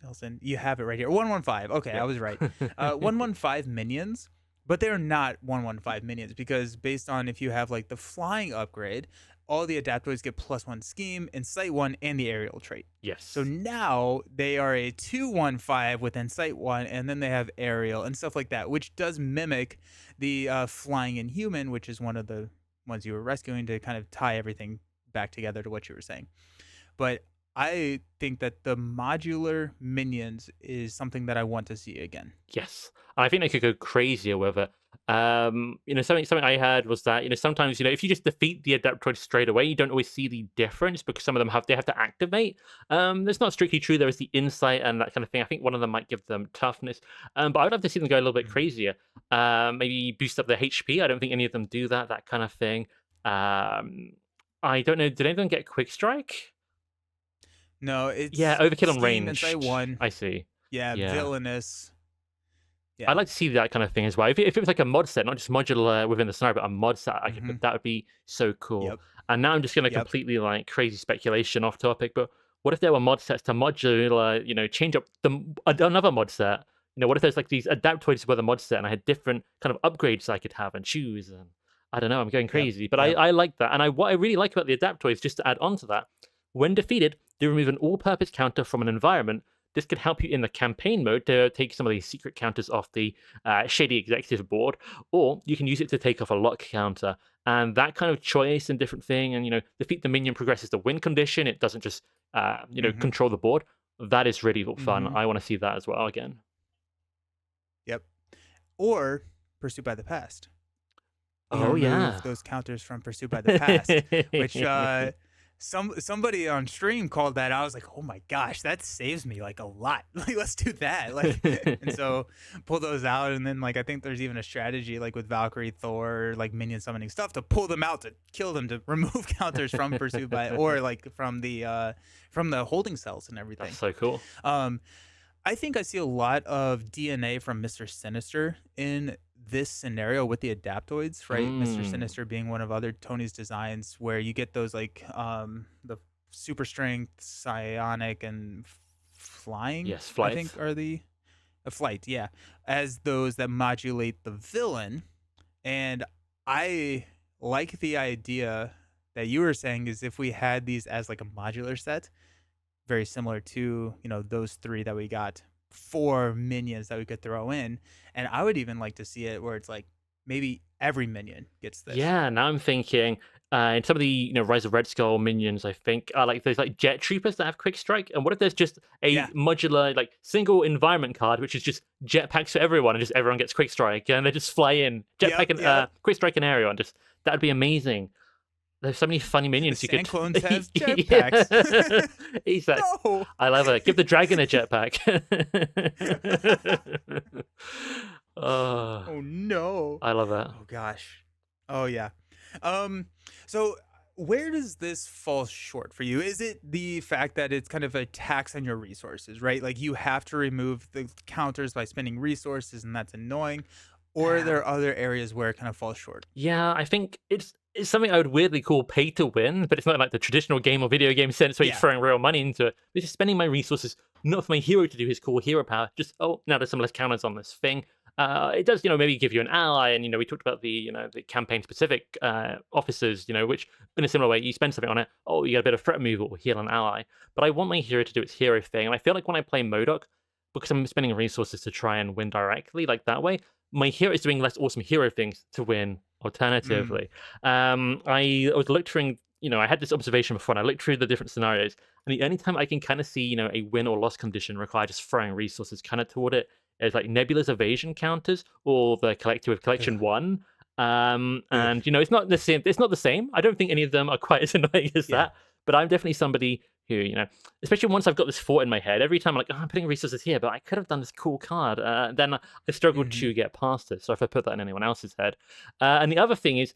Nelson, you have it right here. 115. Okay, I Yep. was right. 115 minions, but they're not 115 minions because based on if you have like the flying upgrade, all the adaptoids get +1 scheme, Insight 1, and the aerial trait. So Yes. now they are a 215 with Insight 1, and then they have aerial and stuff like that, which does mimic the flying inhuman, which is one of the ones you were rescuing to kind of tie everything back together to what you were saying. But I think that the modular minions is something that I want to see again. Yes, and I think they could go crazier with it. Something I heard was that sometimes if you just defeat the Adaptoid straight away, you don't always see the difference because some of them have to activate. That's not strictly true. There is the insight and that kind of thing. I think one of them might give them toughness, but I'd love to see them go a little bit Mhm. crazier. Maybe boost up their HP. I don't think any of them do that. That kind of thing. Um, I don't know. Did anyone get Quick Strike? No, Yeah, it's overkill on Scheme, Insight ranged. 1. I see. Yeah, Yeah. Villainous. I'd Yeah. like to see that kind of thing as well. If it was like a mod set, not just modular within the scenario, but a mod set, Mhm. that would be so cool. Yep. And now I'm just going to Yep. completely like crazy speculation off topic, but what if there were mod sets to modular, change up another mod set? What if there's like these adaptoids with a mod set and I had different kind of upgrades I could have and choose? And I don't know, I'm going Yep. crazy, but Yep. I like that. And what I really like about the adaptoids, just to add on to that, when defeated, they remove an all-purpose counter from an environment. This could help you in the campaign mode to take some of these secret counters off the shady executive board, or you can use it to take off a lock counter. And that kind of choice and different thing, and defeat the minion progresses the win condition. It doesn't just Mhm. control the board. That is really fun. Mhm. I want to see that as well again. Yep. Or Pursuit by the Past. You can Oh remove yeah. those counters from Pursuit by the Past, which somebody on stream called that. I was like, "Oh my gosh, that saves me like a lot. Like, let's do that." Like, and so pull those out, and then like I think there's even a strategy like with Valkyrie, Thor, like minion summoning stuff to pull them out to kill them to remove counters from Pursuit by or like from the holding cells and That's everything. so cool. Um, I think I see a lot of DNA from Mr. Sinister in this scenario with the adaptoids, right? Mr. Mm. Sinister being one of other Tony's designs where you get those like the super strength, psionic and flying, Yes, I think flight. are the flight, yeah, as those that modulate the villain. And I like the idea that you were saying is if we had these as like a modular set, very similar to, those 3 that we got, 4 minions that we could throw in, and I would even like to see it where it's like, maybe every minion gets this. Yeah, now I'm thinking, in some of the Rise of Red Skull minions, I think are like there's like jet troopers that have quick strike, and what if there's just a Yeah. modular like single environment card which is just jetpacks for everyone, and just everyone gets quick strike, and they just fly in jetpack Yep, and yep. quick strike and area, and just that'd be amazing. There's so many funny The minions you sand could. clones have jetpacks. Yeah, exactly. No! I love it. Give the dragon a jetpack. Oh, Oh, no. I love that. Oh, gosh. Oh, yeah. Um, so where does this fall short for you? Is it the fact that it's kind of a tax on your resources, right? Like you have to remove the counters by spending resources and that's annoying, or are Yeah. there other areas where it kind of falls short? Yeah, I think it's something I would weirdly call pay to win, but it's not like the traditional game or video game sense where you're Yeah. throwing real money into it. It's just spending my resources not for my hero to do his cool hero power. Just now there's some less counters on this thing. It does, maybe give you an ally, and we talked about the campaign specific officers, which in a similar way you spend something on it. Oh, you get a bit of threat removal or heal an ally. But I want my hero to do its hero thing, and I feel like when I play MODOK, because I'm spending resources to try and win directly, like that way, my hero is doing less awesome hero things to win Mm, alternatively. I was looked through, I had this observation before, and I looked through the different scenarios, and the only time I can kind of see, a win or loss condition require just throwing resources kind of toward it is like Nebula's evasion counters or the collector with collection ugh, one. ugh. And it's not the same. It's not the same. I don't think any of them are quite as annoying as Yeah. that. But I'm definitely somebody who, especially once I've got this thought in my head, every time I'm like, I'm putting resources here, but I could have done this cool card. Then I struggle Mhm. to get past it. So if I put that in anyone else's head. And the other thing is,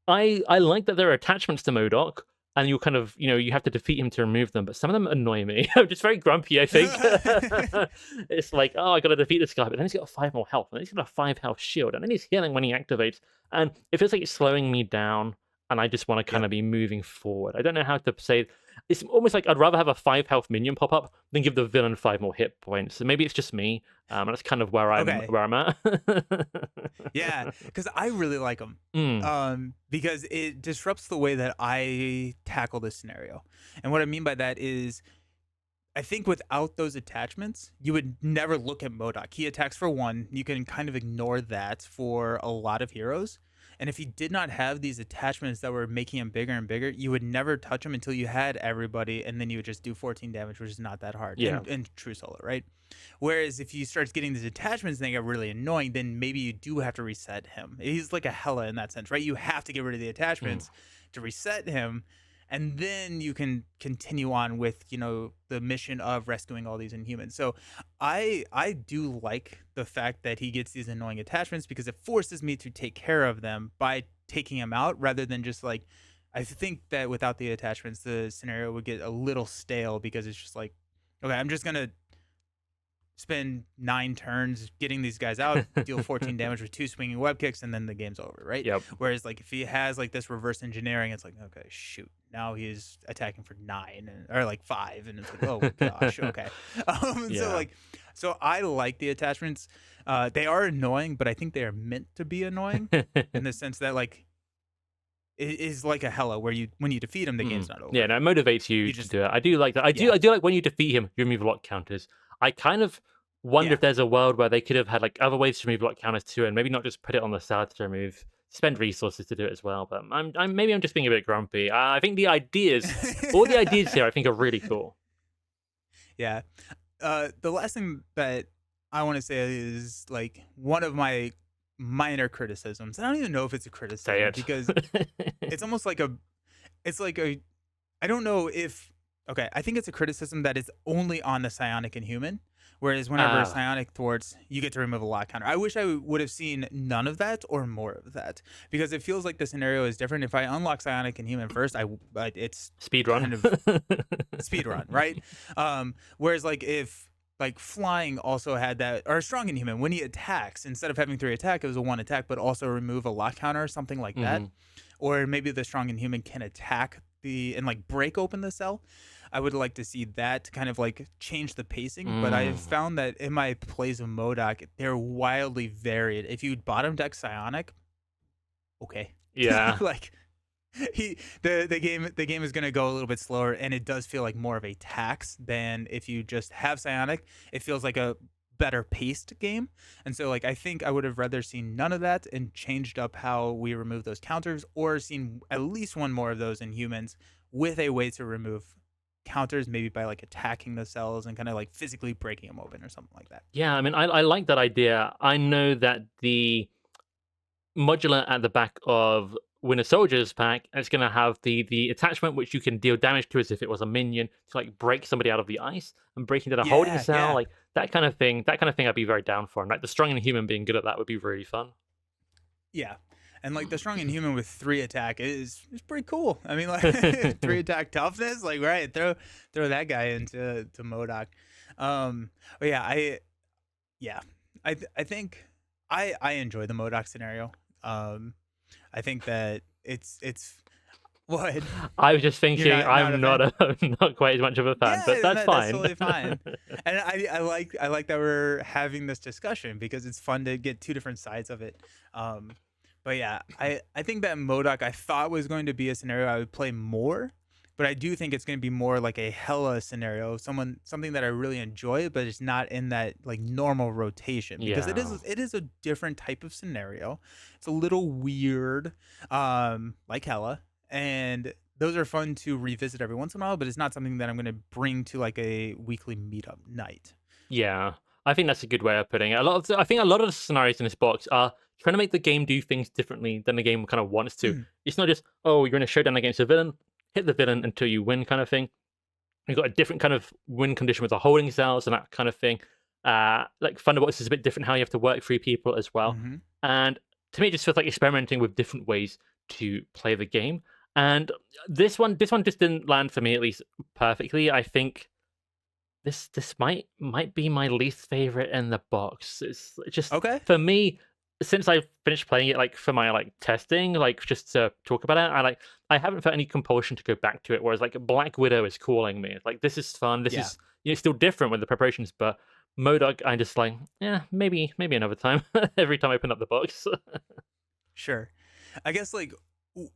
I like that there are attachments to MODOK, and you kind of, you have to defeat him to remove them, but some of them annoy me. I'm just very grumpy, I think. It's like, oh, I gotta defeat this guy, but then he's got 5 more health, and then he's got a 5 health shield, and then he's healing when he activates, and it feels like it's slowing me down, and I just want to kind Yep. of be moving forward. I don't know how to say. It's almost like I'd rather have a 5 health minion pop up than give the villain 5 more hit points. So maybe it's just me, and that's kind of where Okay. I'm at. Yeah, because I really like them. Mm, Because it disrupts the way that I tackle this scenario. And what I mean by that is I think without those attachments, you would never look at MODOK. He attacks for 1. You can kind of ignore that for a lot of heroes. And if he did not have these attachments that were making him bigger and bigger, you would never touch him until you had everybody, and then you would just do 14 damage, which is not that hard yeah. in true solo, right? Whereas if you start getting these attachments and they get really annoying, then maybe you do have to reset him. He's like a Hela in that sense, right? You have to get rid of the Mm. attachments to reset him, and then you can continue on with the mission of rescuing all these Inhumans. So I do like the fact that he gets these annoying attachments because it forces me to take care of them by taking him out rather than just like I think that without the attachments the scenario would get a little stale because it's just like okay, I'm just gonna spend 9 turns getting these guys out, deal 14 damage with 2 swinging web kicks, and then the game's over, right? Yep. Whereas, like, if he has like this reverse engineering, it's like, okay, shoot, now he's attacking for 9 or like 5, and it's like, oh gosh, okay. So Yeah. like, so I like the attachments. They are annoying, but I think they are meant to be annoying in the sense that like it is like a Hela where when you defeat him, the game's not Yeah, over. no, it motivates you You to just do it. I do like that. yeah, I do like when you defeat him, you remove lock counters. I kind of wonder yeah. if there's a world where they could have had like other ways to remove lock counters too, and maybe not just put it on the side to remove, spend resources to do it as well. But maybe I'm just being a bit grumpy. I think all the ideas here, I think are really cool. Yeah. The last thing that I want to say is like one of my minor criticisms. I don't even know if it's a Say criticism it. because it's almost like it's like a, I don't know if, okay, I think it's a criticism that is only on the psionic and human. Whereas whenever Ah, psionic thwarts, you get to remove a lock counter. I wish I would have seen none of that or more of that because it feels like the scenario is different. If I unlock psionic and human first, it's speed run. kind of speed run, right? Whereas like if like flying also had that, or strong inhuman, when he attacks, instead of having 3 attack, it was a 1 attack, but also remove a lock counter or something like that. Hmm. Or maybe the strong inhuman can attack and like break open the cell. I would like to see that to kind of like change the pacing, but I've Mm. found that in my plays of MODOK, they're wildly varied. If you bottom deck psionic, okay. Yeah. Like the game is going to go a little bit slower and it does feel like more of a tax than if you just have psionic. It feels like a better paced game. And so like I think I would have rather seen none of that and changed up how we remove those counters or seen at least one more of those in humans with a way to remove counters maybe by like attacking the cells and kind of like physically breaking them open or something like that. Yeah, I mean, I like that idea. I know that the modular at the back of Winter Soldier's pack, it's going to have the attachment which you can deal damage to as if it was a minion to like break somebody out of the ice and break into the holding Yeah, cell, yeah. like that kind of thing. That kind of thing, I'd be very down for. And like the strong and human being good at that would be really fun. Yeah. And like the strong inhuman with 3 attack is pretty cool. I mean like 3 attack toughness, like right, throw that guy into MODOK. But yeah, yeah. I think I enjoy the MODOK scenario. I think that it's what I was just you're thinking, not a I'm fan. not quite as much of a fan, Yeah, but and that's that's fine. totally fine. And I like that we're having this discussion because it's fun to get 2 different sides of it. But yeah, I think that MODOK I thought was going to be a scenario I would play more, but I do think it's going to be more like a Hela scenario, something that I really enjoy, but it's not in that like normal rotation because Yeah. it is a different type of scenario. It's a little weird, like Hela, and those are fun to revisit every once in a while, but it's not something that I'm going to bring to like a weekly meetup night. Yeah, I think that's a good way of putting it. I think a lot of the scenarios in this box are trying to make the game do things differently than the game kind of wants to. Mm, It's not just, oh, you're in a showdown against a villain, hit the villain until you win kind of thing. You've got a different kind of win condition with the holding cells and that kind of thing. Like Thunderbolts is a bit different how you have to work through people as well. Mhm. And to me, it just feels like experimenting with different ways to play the game. And this one just didn't land for me, at least perfectly. I think this might be my least favorite in the box. It's just Okay. for me, since I finished playing it, like for my like testing, like just to talk about it, I haven't felt any compulsion to go back to it. Whereas like Black Widow is calling me. It's like this is fun. This Yeah. is still different with the preparations, but MODOK, I just like yeah maybe another time. Every time I open up the box. Sure. I guess like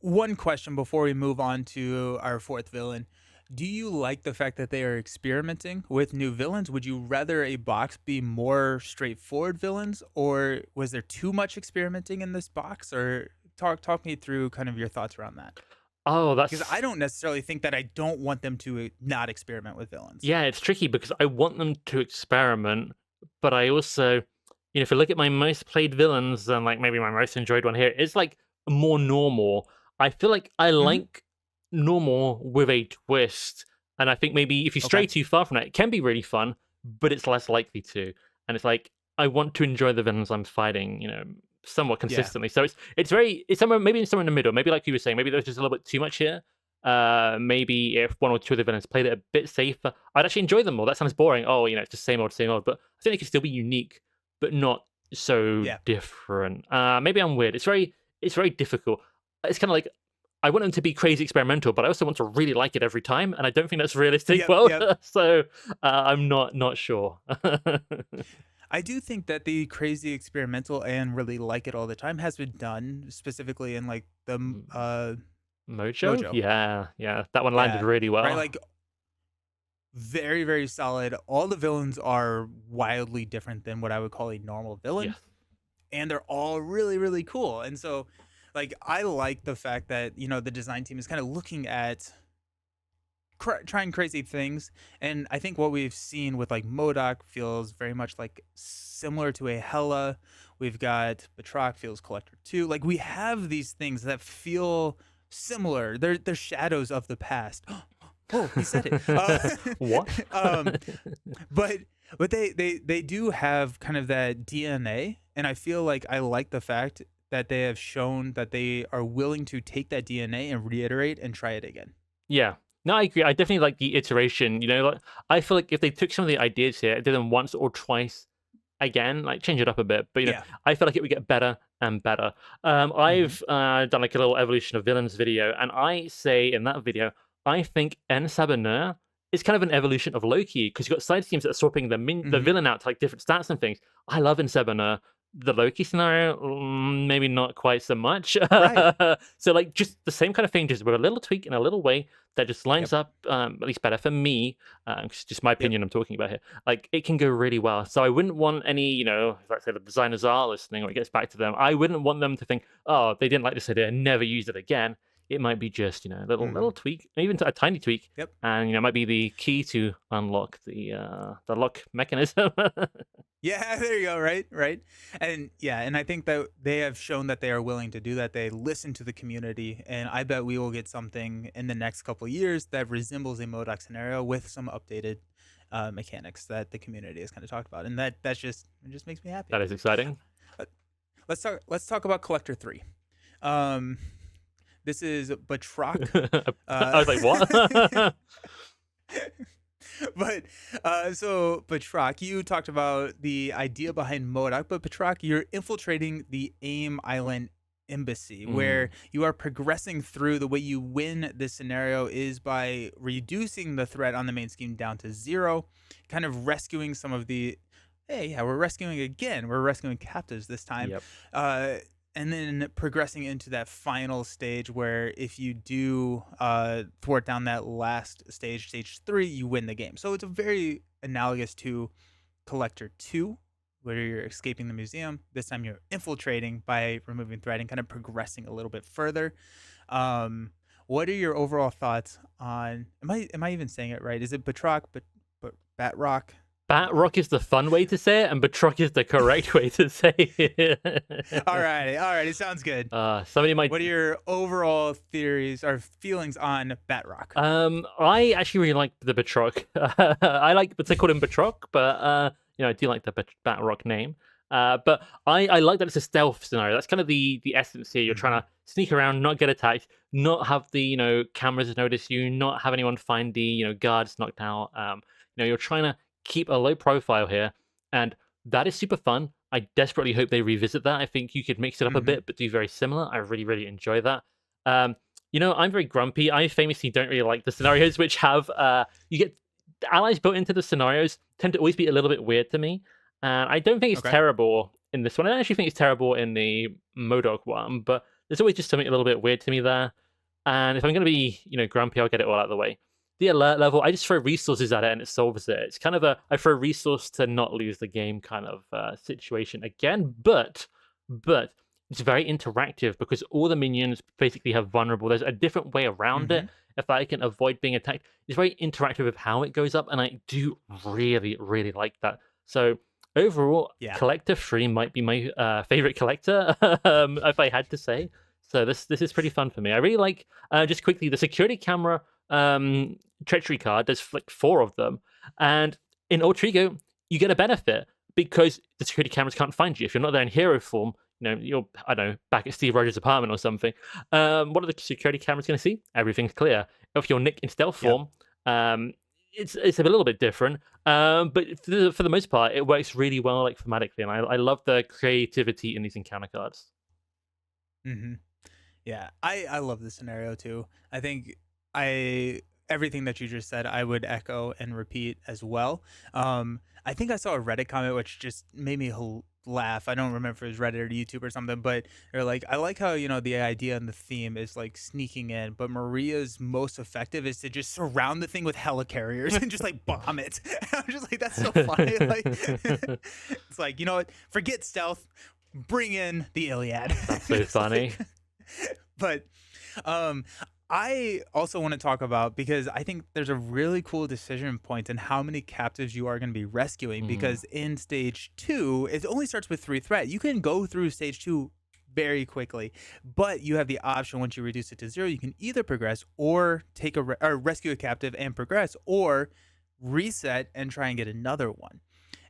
one question before we move on to our fourth villain. Do you like the fact that they are experimenting with new villains? Would you rather a box be more straightforward villains, or was there too much experimenting in this box? Or talk me through kind of your thoughts around that. Oh, Because that's I don't necessarily think that I don't want them to not experiment with villains. yeah, it's tricky because I want them to experiment, but I also, if you look at my most played villains and like maybe my most enjoyed one here, it's like more normal. I feel like I Hmm. like normal with a twist, and I think maybe if you Okay. stray too far from that, it can be really fun, but it's less likely to. And it's like I want to enjoy the villains I'm fighting, somewhat Yeah. consistently. So it's somewhere maybe somewhere in the middle. Maybe like you were saying, maybe there's just a little bit too much here. Maybe if one or two of the villains played it a bit safer, I'd actually enjoy them more. That sounds boring. Oh, it's just same old. But I think they can still be unique, but not so Yeah. different. Maybe I'm weird. It's very difficult. It's kind of like I want them to be crazy experimental, but I also want to really like it every time, and I don't think that's realistic. Yep. Well, Yep. so I'm not sure. I do think that the crazy experimental and really like it all the time has been done specifically in like the Mojo, Mojo. yeah, that one landed Yeah. really Right. well. Like very, very solid. All the villains are wildly different than what I would call a normal villain. Yes, And they're all really, really cool. And so, like, I like the fact that, the design team is kind of looking at trying crazy things. And I think what we've seen with like MODOK feels very much like similar to a Hella. We've got Batroc feels Collector 2. Like, we have these things that feel similar. They're shadows of the past. Oh, he said it. what? Um, but they do have kind of that DNA, and I feel like I like the fact that they have shown that they are willing to take that DNA and reiterate and try it again. Yeah. No, I agree. I definitely like the iteration. Like I feel like if they took some of the ideas here, did them once or twice again, like change it up a bit. But Yeah. I feel like it would get better and better. Hmm. I've done like a little evolution of villains video, and I say in that video, I think En Sabaneur is kind of an evolution of Loki because you've got side teams that are swapping the Hmm. villain out to like different stats and things. I love En Sabaneur. The Loki scenario, maybe not quite so much. Right. So like just the same kind of thing, just with a little tweak in a little way that just Yep. lines up at least better for me. It's just my Yep. opinion I'm talking about here. Like it can go really well. So I wouldn't want any, let's say the designers are listening or it gets back to them. I wouldn't want them to think, oh, they didn't like this idea and never use it again. It might be just, a little Hmm. tweak, even a tiny tweak, Yep. and it might be the key to unlock the lock mechanism. Yeah, there you go. Right, right. And yeah, and I think that they have shown that they are willing to do that. They listen to the community, and I bet we will get something in the next couple of years that resembles a MODOK scenario with some updated mechanics that the community has kind of talked about, and it just makes me happy. That is exciting. Uh, Let's talk about Collector 3. Um, this is Batroc. I Uh, was like, what? but so Batroc, you talked about the idea behind MODOK, but Batroc, you're infiltrating the AIM Island embassy where Mm, you are progressing through. The way you win this scenario is by reducing the threat on the main scheme down to zero, kind of rescuing some of the hey, yeah, we're rescuing again. We're rescuing captives this time. yep. Uh, and then progressing into that final stage where if you do thwart down that last stage, stage 3, you win the game. So it's a very analogous to Collector 2, where you're escaping the museum. This time you're infiltrating by removing threat and kind of progressing a little bit further. Um, what are your overall thoughts on? Am I even saying it right? Is it Batroc, but Batroc? Batroc is the fun way to say it, and Batroc is the correct way to say it. All right, it sounds good. Somebody might. What are your overall theories or feelings on Batroc? I actually really like the Batroc. I like, but they call him Batroc, but I do like the Batroc name. But I like that it's a stealth scenario. That's kind of the essence here. You're trying to sneak around, not get attacked, not have the cameras notice you, not have anyone find the guards knocked out. You're trying to keep a low profile here, and that is super fun. I desperately hope they revisit that. I think you could mix it up a bit, but do very similar. I really, really enjoy that. I'm very grumpy. I famously don't really like the scenarios which have you get allies built into the scenarios tend to always be a little bit weird to me. And I don't think it's terrible in this one. I don't actually think it's terrible in the MODOK one, but there's always just something a little bit weird to me there. And if I'm going to be, grumpy, I'll get it all out of the way. The alert level, I just throw resources at it and it solves it. It's kind of I throw resource to not lose the game kind of situation again, but it's very interactive because all the minions basically have vulnerable. There's a different way around it if I can avoid being attacked. It's very interactive with how it goes up, and I do really, really like that. So overall, Collector 3 might be my favorite collector, if I had to say. So this is pretty fun for me. I really like, just quickly, the security camera treachery card. There's like 4 of them. And in Alter Ego, you get a benefit because the security cameras can't find you. If you're not there in hero form, you're, I don't know, back at Steve Rogers' apartment or something. What are the security cameras going to see? Everything's clear. If you're Nick in stealth form, it's a little bit different. But for the most part, it works really well, like thematically, and I love the creativity in these encounter cards. Yeah, I love this scenario too. I think everything that you just said, I would echo and repeat as well. I think I saw a Reddit comment which just made me laugh. I don't remember if it was Reddit or YouTube or something, but they're like, I like how, the idea and the theme is like sneaking in, but Maria's most effective is to just surround the thing with helicarriers and just like bomb it. I'm just like, that's so funny. Like, it's like, you know what? Forget stealth. Bring in the Iliad. That's so funny. But I also want to talk about, because I think there's a really cool decision point in how many captives you are going to be rescuing, because in stage 2, it only starts with 3 threat. You can go through stage 2 very quickly, but you have the option, once you reduce it to 0, you can either progress or take or rescue a captive and progress, or reset and try and get another one.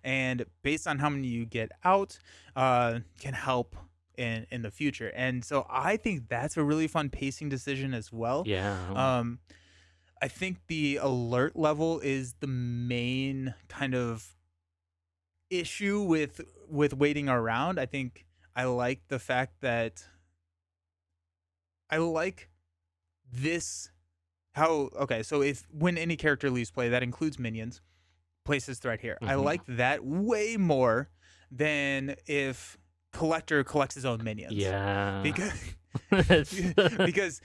And based on how many you get out, can help in the future. And so I think that's a really fun pacing decision as well. Yeah. I think the alert level is the main kind of issue with waiting around. I think I like the fact that I like this so if when any character leaves play, that includes minions, places threat here. I like that way more than if Collector collects his own minions. Yeah. Because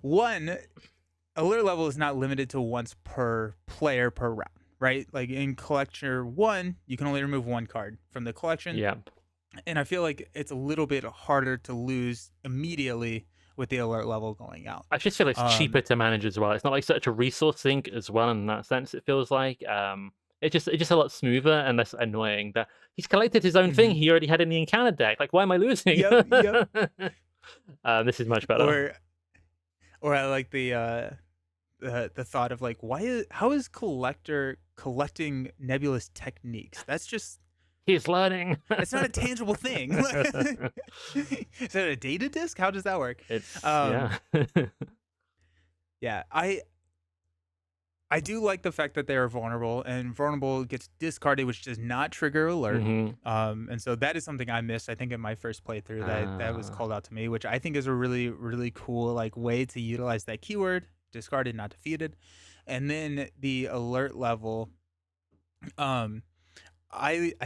one, alert level is not limited to once per player per round, right? Like in Collector 1, you can only remove 1 card from the collection. Yep. And I feel like it's a little bit harder to lose immediately with the alert level going out. I just feel it's cheaper to manage as well. It's not like such a resource sink as well in that sense, it feels like. It's just a lot smoother and less annoying that he's collected his own thing. He already had in the encounter deck. Like, why am I losing? Yep. This is much better. Or I like the thought of like, how is Collector collecting nebulous techniques? That's just, he's learning. It's not a tangible thing. Is that a data disk? How does that work? It's yeah. I do like the fact that they are vulnerable, and vulnerable gets discarded, which does not trigger alert. And so that is something I missed, I think, in my first playthrough that was called out to me, which I think is a really, really cool like way to utilize that keyword, discarded, not defeated. And then the alert level, I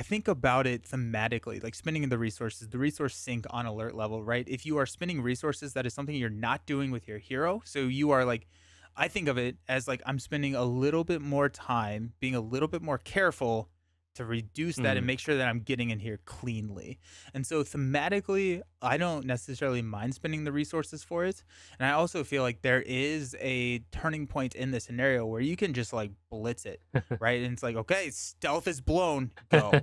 think about it thematically, like spending the resources, the resource sink on alert level, right? If you are spending resources, that is something you're not doing with your hero. So you are like, I think of it as like I'm spending a little bit more time being a little bit more careful to reduce that and make sure that I'm getting in here cleanly. And so thematically, I don't necessarily mind spending the resources for it. And I also feel like there is a turning point in the scenario where you can just like blitz it, right? And it's like, okay, stealth is blown, go.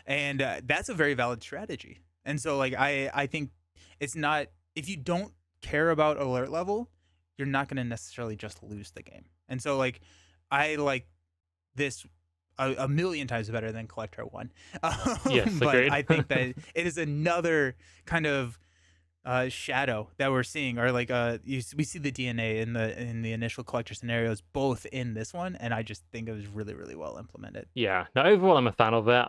And that's a very valid strategy. And so like I think it's not, if you don't care about alert level, you're not going to necessarily just lose the game. And so like I like this a million times better than Collector 1. Yes, But agreed. I think that it is another kind of shadow that we're seeing, or like we see the DNA in the initial Collector scenarios both in this one, and I just think it was really, really well implemented. Yeah. No, overall, I'm a fan of it.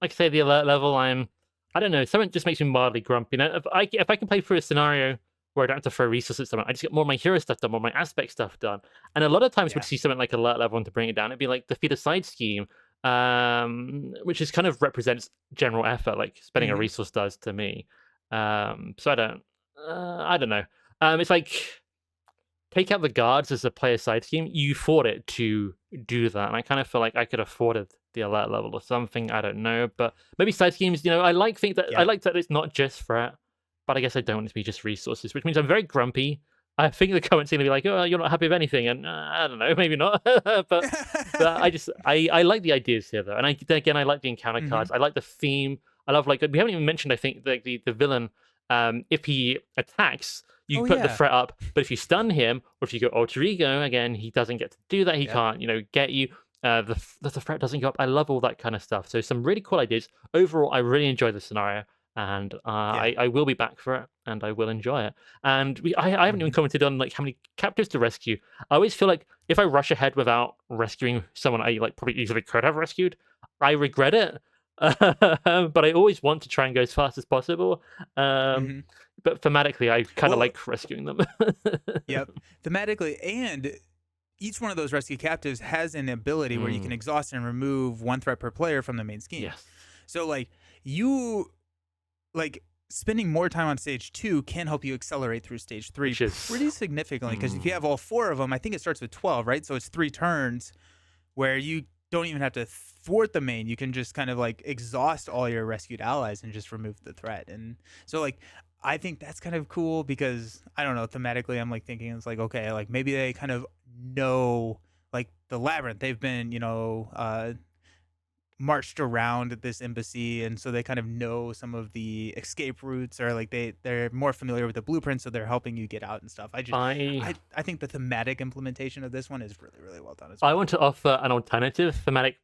Like I say, the alert level, I don't know, something just makes me mildly grumpy. You know, if I can play through a scenario where I don't have to throw resources at someone, I just get more of my hero stuff done, more of my aspect stuff done. And a lot of times Yeah. we'd see something like alert level, and to bring it down, it'd be like defeat a side scheme, which is kind of represents general effort, like spending a Mhm. resource does to me. So I don't know. It's like take out the guards as a player side scheme. You afford it to do that, and I kind of feel like I could afford it the alert level or something. I don't know, but maybe side schemes. You know, I like think that I Yeah. like that it's not just threat, but I guess I don't want it to be just resources, which means I'm very grumpy. I think the comments are gonna be like, "Oh, you're not happy with anything," and I don't know, maybe not. but I like the ideas here though, and then again I like the encounter Mhm. cards. I like the theme. I love like we haven't even mentioned. I think the villain, if he attacks, you Oh put the yeah. threat up, but if you stun him or if you go alter ego again, he doesn't get to do that. He Yep. can't, get you. The threat doesn't go up. I love all that kind of stuff. So some really cool ideas. Overall, I really enjoy the scenario, and Yeah. I will be back for it, and I will enjoy it. And I haven't even Mhm. commented on like how many captives to rescue. I always feel like if I rush ahead without rescuing someone I like probably easily could have rescued, I regret it. But I always want to try and go as fast as possible. Um, Mhm. but thematically, I kind of Well, like rescuing them. yep. Thematically, and each one of those rescue captives has an ability where you can Mm, exhaust and remove one threat per player from the main scheme. yes, So like you like spending more time on stage 2 can help you accelerate through stage 3 which is pretty significantly, because if you mm, have all 4 of them, I think it starts with 12, right? So it's 3 turns where you don't even have to thwart the main. You can just kind of like exhaust all your rescued allies and just remove the threat. And so like I think that's kind of cool because I don't know, thematically I'm like thinking it's like, okay, like maybe they kind of know like the labyrinth. They've been, marched around this embassy, and so they kind of know some of the escape routes, or like they're more familiar with the blueprint, so they're helping you get out and stuff. I I think the thematic implementation of this one is really, really well done as I well. want to offer an alternative thematic,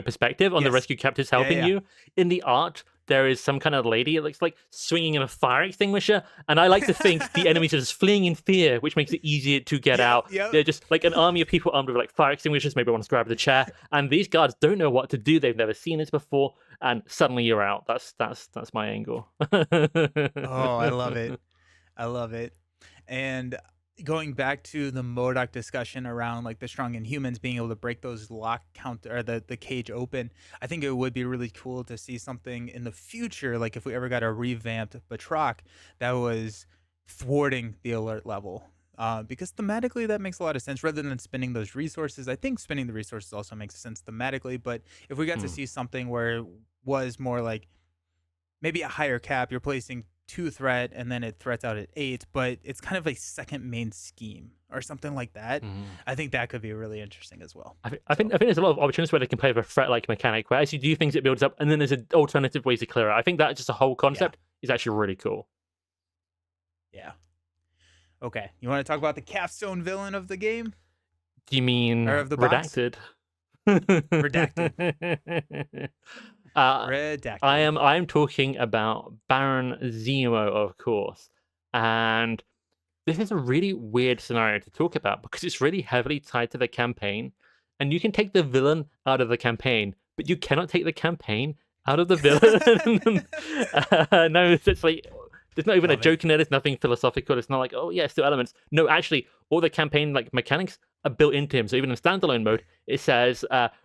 perspective on the Yes. rescue captives Yeah, yeah, helping yeah. you. In the art, there is some kind of lady, it looks like, swinging in a fire extinguisher, and I like to think the enemies are just fleeing in fear, which makes it easier to get Yep, out. yep. They're just like an army of people armed with like fire extinguishers, maybe one to grab the chair, and these guards don't know what to do. They've never seen this before, and suddenly you're out. That's my angle. Oh, I love it. I love it. And going back to the MODOK discussion around like the strong Inhumans being able to break those lock count, or the cage open, I think it would be really cool to see something in the future, like if we ever got a revamped Batroc that was thwarting the alert level. Because thematically that makes a lot of sense rather than spending those resources. I think spending the resources also makes sense thematically, but if we got to Hmm. see something where it was more like maybe a higher cap, you're placing 2 threat and then it threats out at 8, but it's kind of a second main scheme or something like that. Mhm. I think that could be really interesting as well. I think there's a lot of opportunities where they can play with a threat-like mechanic, where as you do things, it builds up, and then there's alternative ways to clear it. I think that just a whole Yeah. concept is actually really cool. Yeah. Okay. You want to talk about the capstone villain of the game, Do you mean or of the box? redacted? Redacted. uh, I Redacted. am talking about Baron Zemo, of course, and this is a really weird scenario to talk about because it's really heavily tied to the campaign, and you can take the villain out of the campaign, but you cannot take the campaign out of the villain. No, it's like there's not even a Love it. joke in there. There's nothing philosophical. It's not like, oh yeah, still elements. No, actually, all the campaign like mechanics are built into him. So even in standalone mode, it says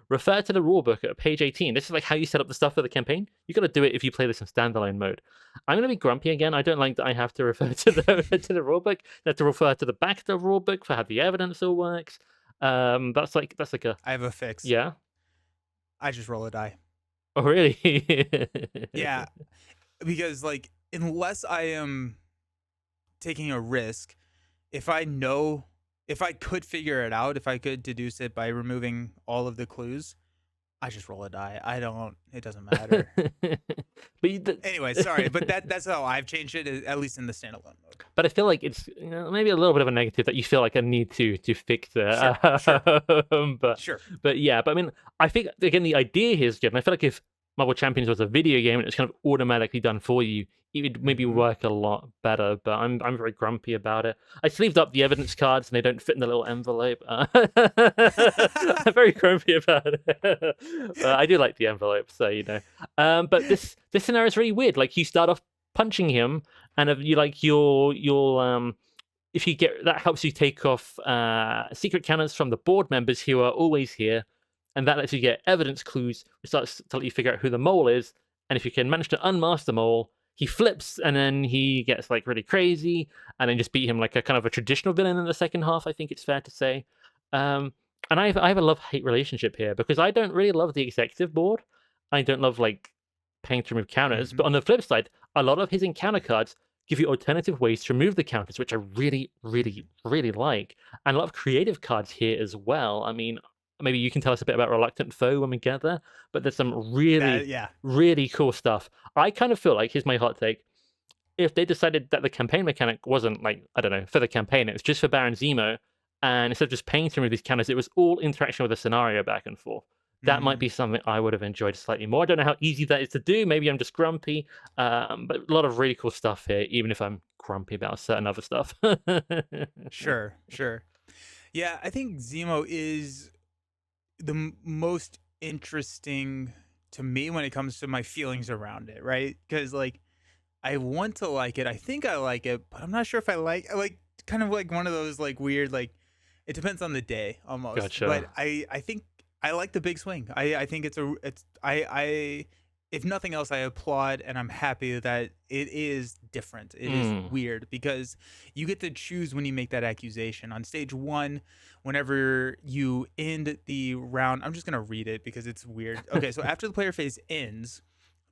refer to the rulebook at page 18. This is like how you set up the stuff for the campaign. You got to do it if you play this in standalone mode. I'm gonna be grumpy again. I don't like that I have to refer to the to the rulebook. I have to refer to the back of the rulebook for how the evidence all works. That's like a I have a fix. yeah. I just roll a die. Oh, really? Yeah, because like unless I am taking a risk, if I know, if I could figure it out, if I could deduce it by removing all of the clues, I just roll a die. I don't. It doesn't matter. But Anyway, sorry, but that's how I've changed it, at least in the standalone mode. but I feel like it's maybe a little bit of a negative that you feel like a need to fix it. Sure. But Sure. yeah, but I mean, I think again the idea here is good. And I feel like if Marvel Champions was a video game and it's kind of automatically done for you, it would maybe Mhm. work a lot better. But I'm very grumpy about it. I sleeved up the evidence cards and they don't fit in the little envelope. I'm very grumpy about it. But I do like the envelope, so But this scenario is really weird. Like you start off punching him, and if you like you'll if you get that helps you take off secret counters from the board members who are always here, and that lets you get evidence clues, which starts to let you figure out who the mole is. And if you can manage to unmask the mole, he flips and then he gets like really crazy, and then just beat him like a kind of a traditional villain in the second half. I think it's fair to say. And I have a love-hate relationship here because I don't really love the executive board. I don't love like paying to remove counters, Mhm. but on the flip side, a lot of his encounter cards give you alternative ways to remove the counters, which I really, really, really like. And a lot of creative cards here as well. I mean, maybe you can tell us a bit about Reluctant Foe when we get there, but there's some really, Yeah. really cool stuff. I kind of feel like, here's my hot take, if they decided that the campaign mechanic wasn't like, I don't know, for the campaign, it was just for Baron Zemo, and instead of just paying to remove these counters, it was all interaction with the scenario back and forth. That might Mm. be something I would have enjoyed slightly more. I don't know how easy that is to do. Maybe I'm just grumpy, but a lot of really cool stuff here, even if I'm grumpy about certain other stuff. Sure. Sure. Yeah, I think Zemo is the most interesting to me when it comes to my feelings around it, right? Because like I want to like it. I think I like it, but I'm not sure if I like kind of like one of those like weird like it depends on the day almost. But Gotcha. I think I like the big swing. I think it's I if nothing else I applaud and I'm happy that it is different. It is Mm. weird because you get to choose when you make that accusation. On stage 1, whenever you end the round, I'm just going to read it because it's weird. Okay, so after the player phase ends,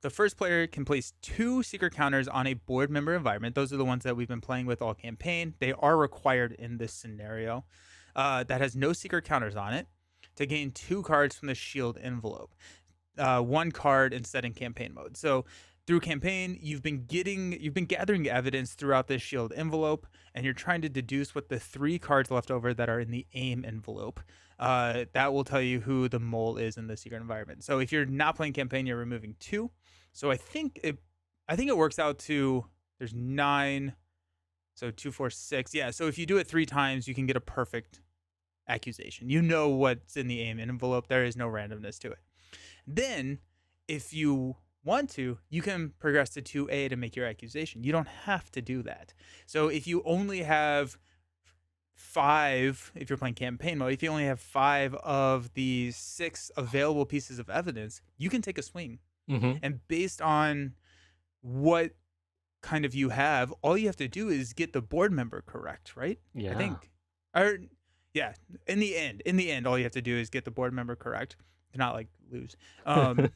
the first player can place 2 secret counters on a board member environment. Those are the ones that we've been playing with all campaign. They are required in this scenario. That has no secret counters on it to gain 2 cards from the shield envelope. 1 card instead in campaign mode. So through campaign, you've been gathering evidence throughout this shield envelope, and you're trying to deduce what the 3 cards left over that are in the aim envelope. That will tell you who the mole is in the secret environment. So if you're not playing campaign, you're removing 2. So I think it works out to there's 9. So 2, 4, 6. Yeah. So if you do it 3 times, you can get a perfect accusation. You know what's in the aim envelope. There is no randomness to it. Then, if you want to, you can progress to 2A to make your accusation. You don't have to do that. So if you only have 5, if you're playing campaign mode, if you only have 5 of the 6 available pieces of evidence, you can take a swing. Mm-hmm. And based on what kind of you have, all you have to do is get the board member correct, right? Yeah. I think. Or yeah, in the end, all you have to do is get the board member correct. To not like lose. And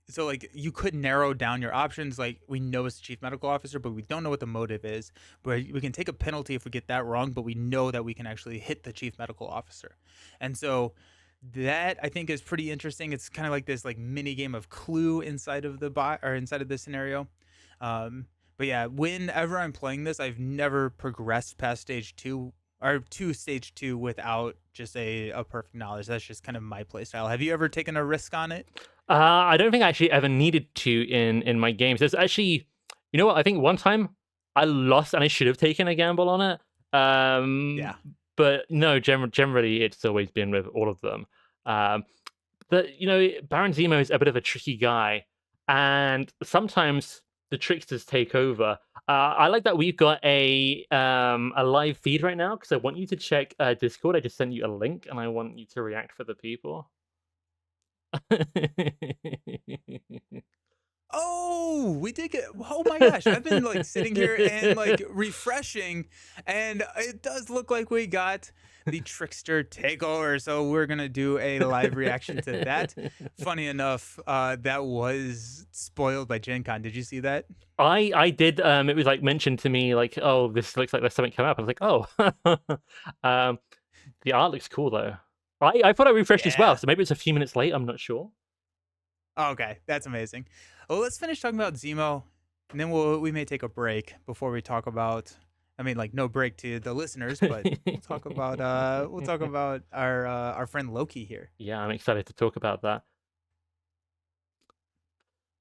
so like you could narrow down your options. Like we know it's the chief medical officer, but we don't know what the motive is. But we can take a penalty if we get that wrong, but we know that we can actually hit the chief medical officer. And so that I think is pretty interesting. It's kind of like this like mini game of Clue inside of the or inside of this scenario. But yeah, whenever I'm playing this, I've never progressed past stage 2 or to stage 2 without just a perfect knowledge. That's just kind of my play style. Have you ever taken a risk on it? I don't think I actually ever needed to in my games. There's actually, you know what? I think one time I lost and I should have taken a gamble on it. Yeah. But no, generally it's always been with all of them. Baron Zemo is a bit of a tricky guy, and sometimes the tricksters take over. I like that we've got a live feed right now because I want you to check Discord. I just sent you a link, and I want you to react for the people. Oh, we did get. Oh my gosh, I've been like sitting here and like refreshing, and it does look like we got the Trickster takeover. So we're gonna do a live reaction to that. Funny enough, that was spoiled by Gen Con. Did you see that? I did. It was like mentioned to me, like, oh, this looks like there's something coming up. I was like, oh, um, the art looks cool though. I thought I refreshed as well, Yeah. so maybe it's a few minutes late. I'm not sure. Okay, that's amazing. Well, let's finish talking about Zemo, and then we may take a break before we talk about. I mean, like no break to the listeners, but we'll talk about our friend Loki here. Yeah, I'm excited to talk about that.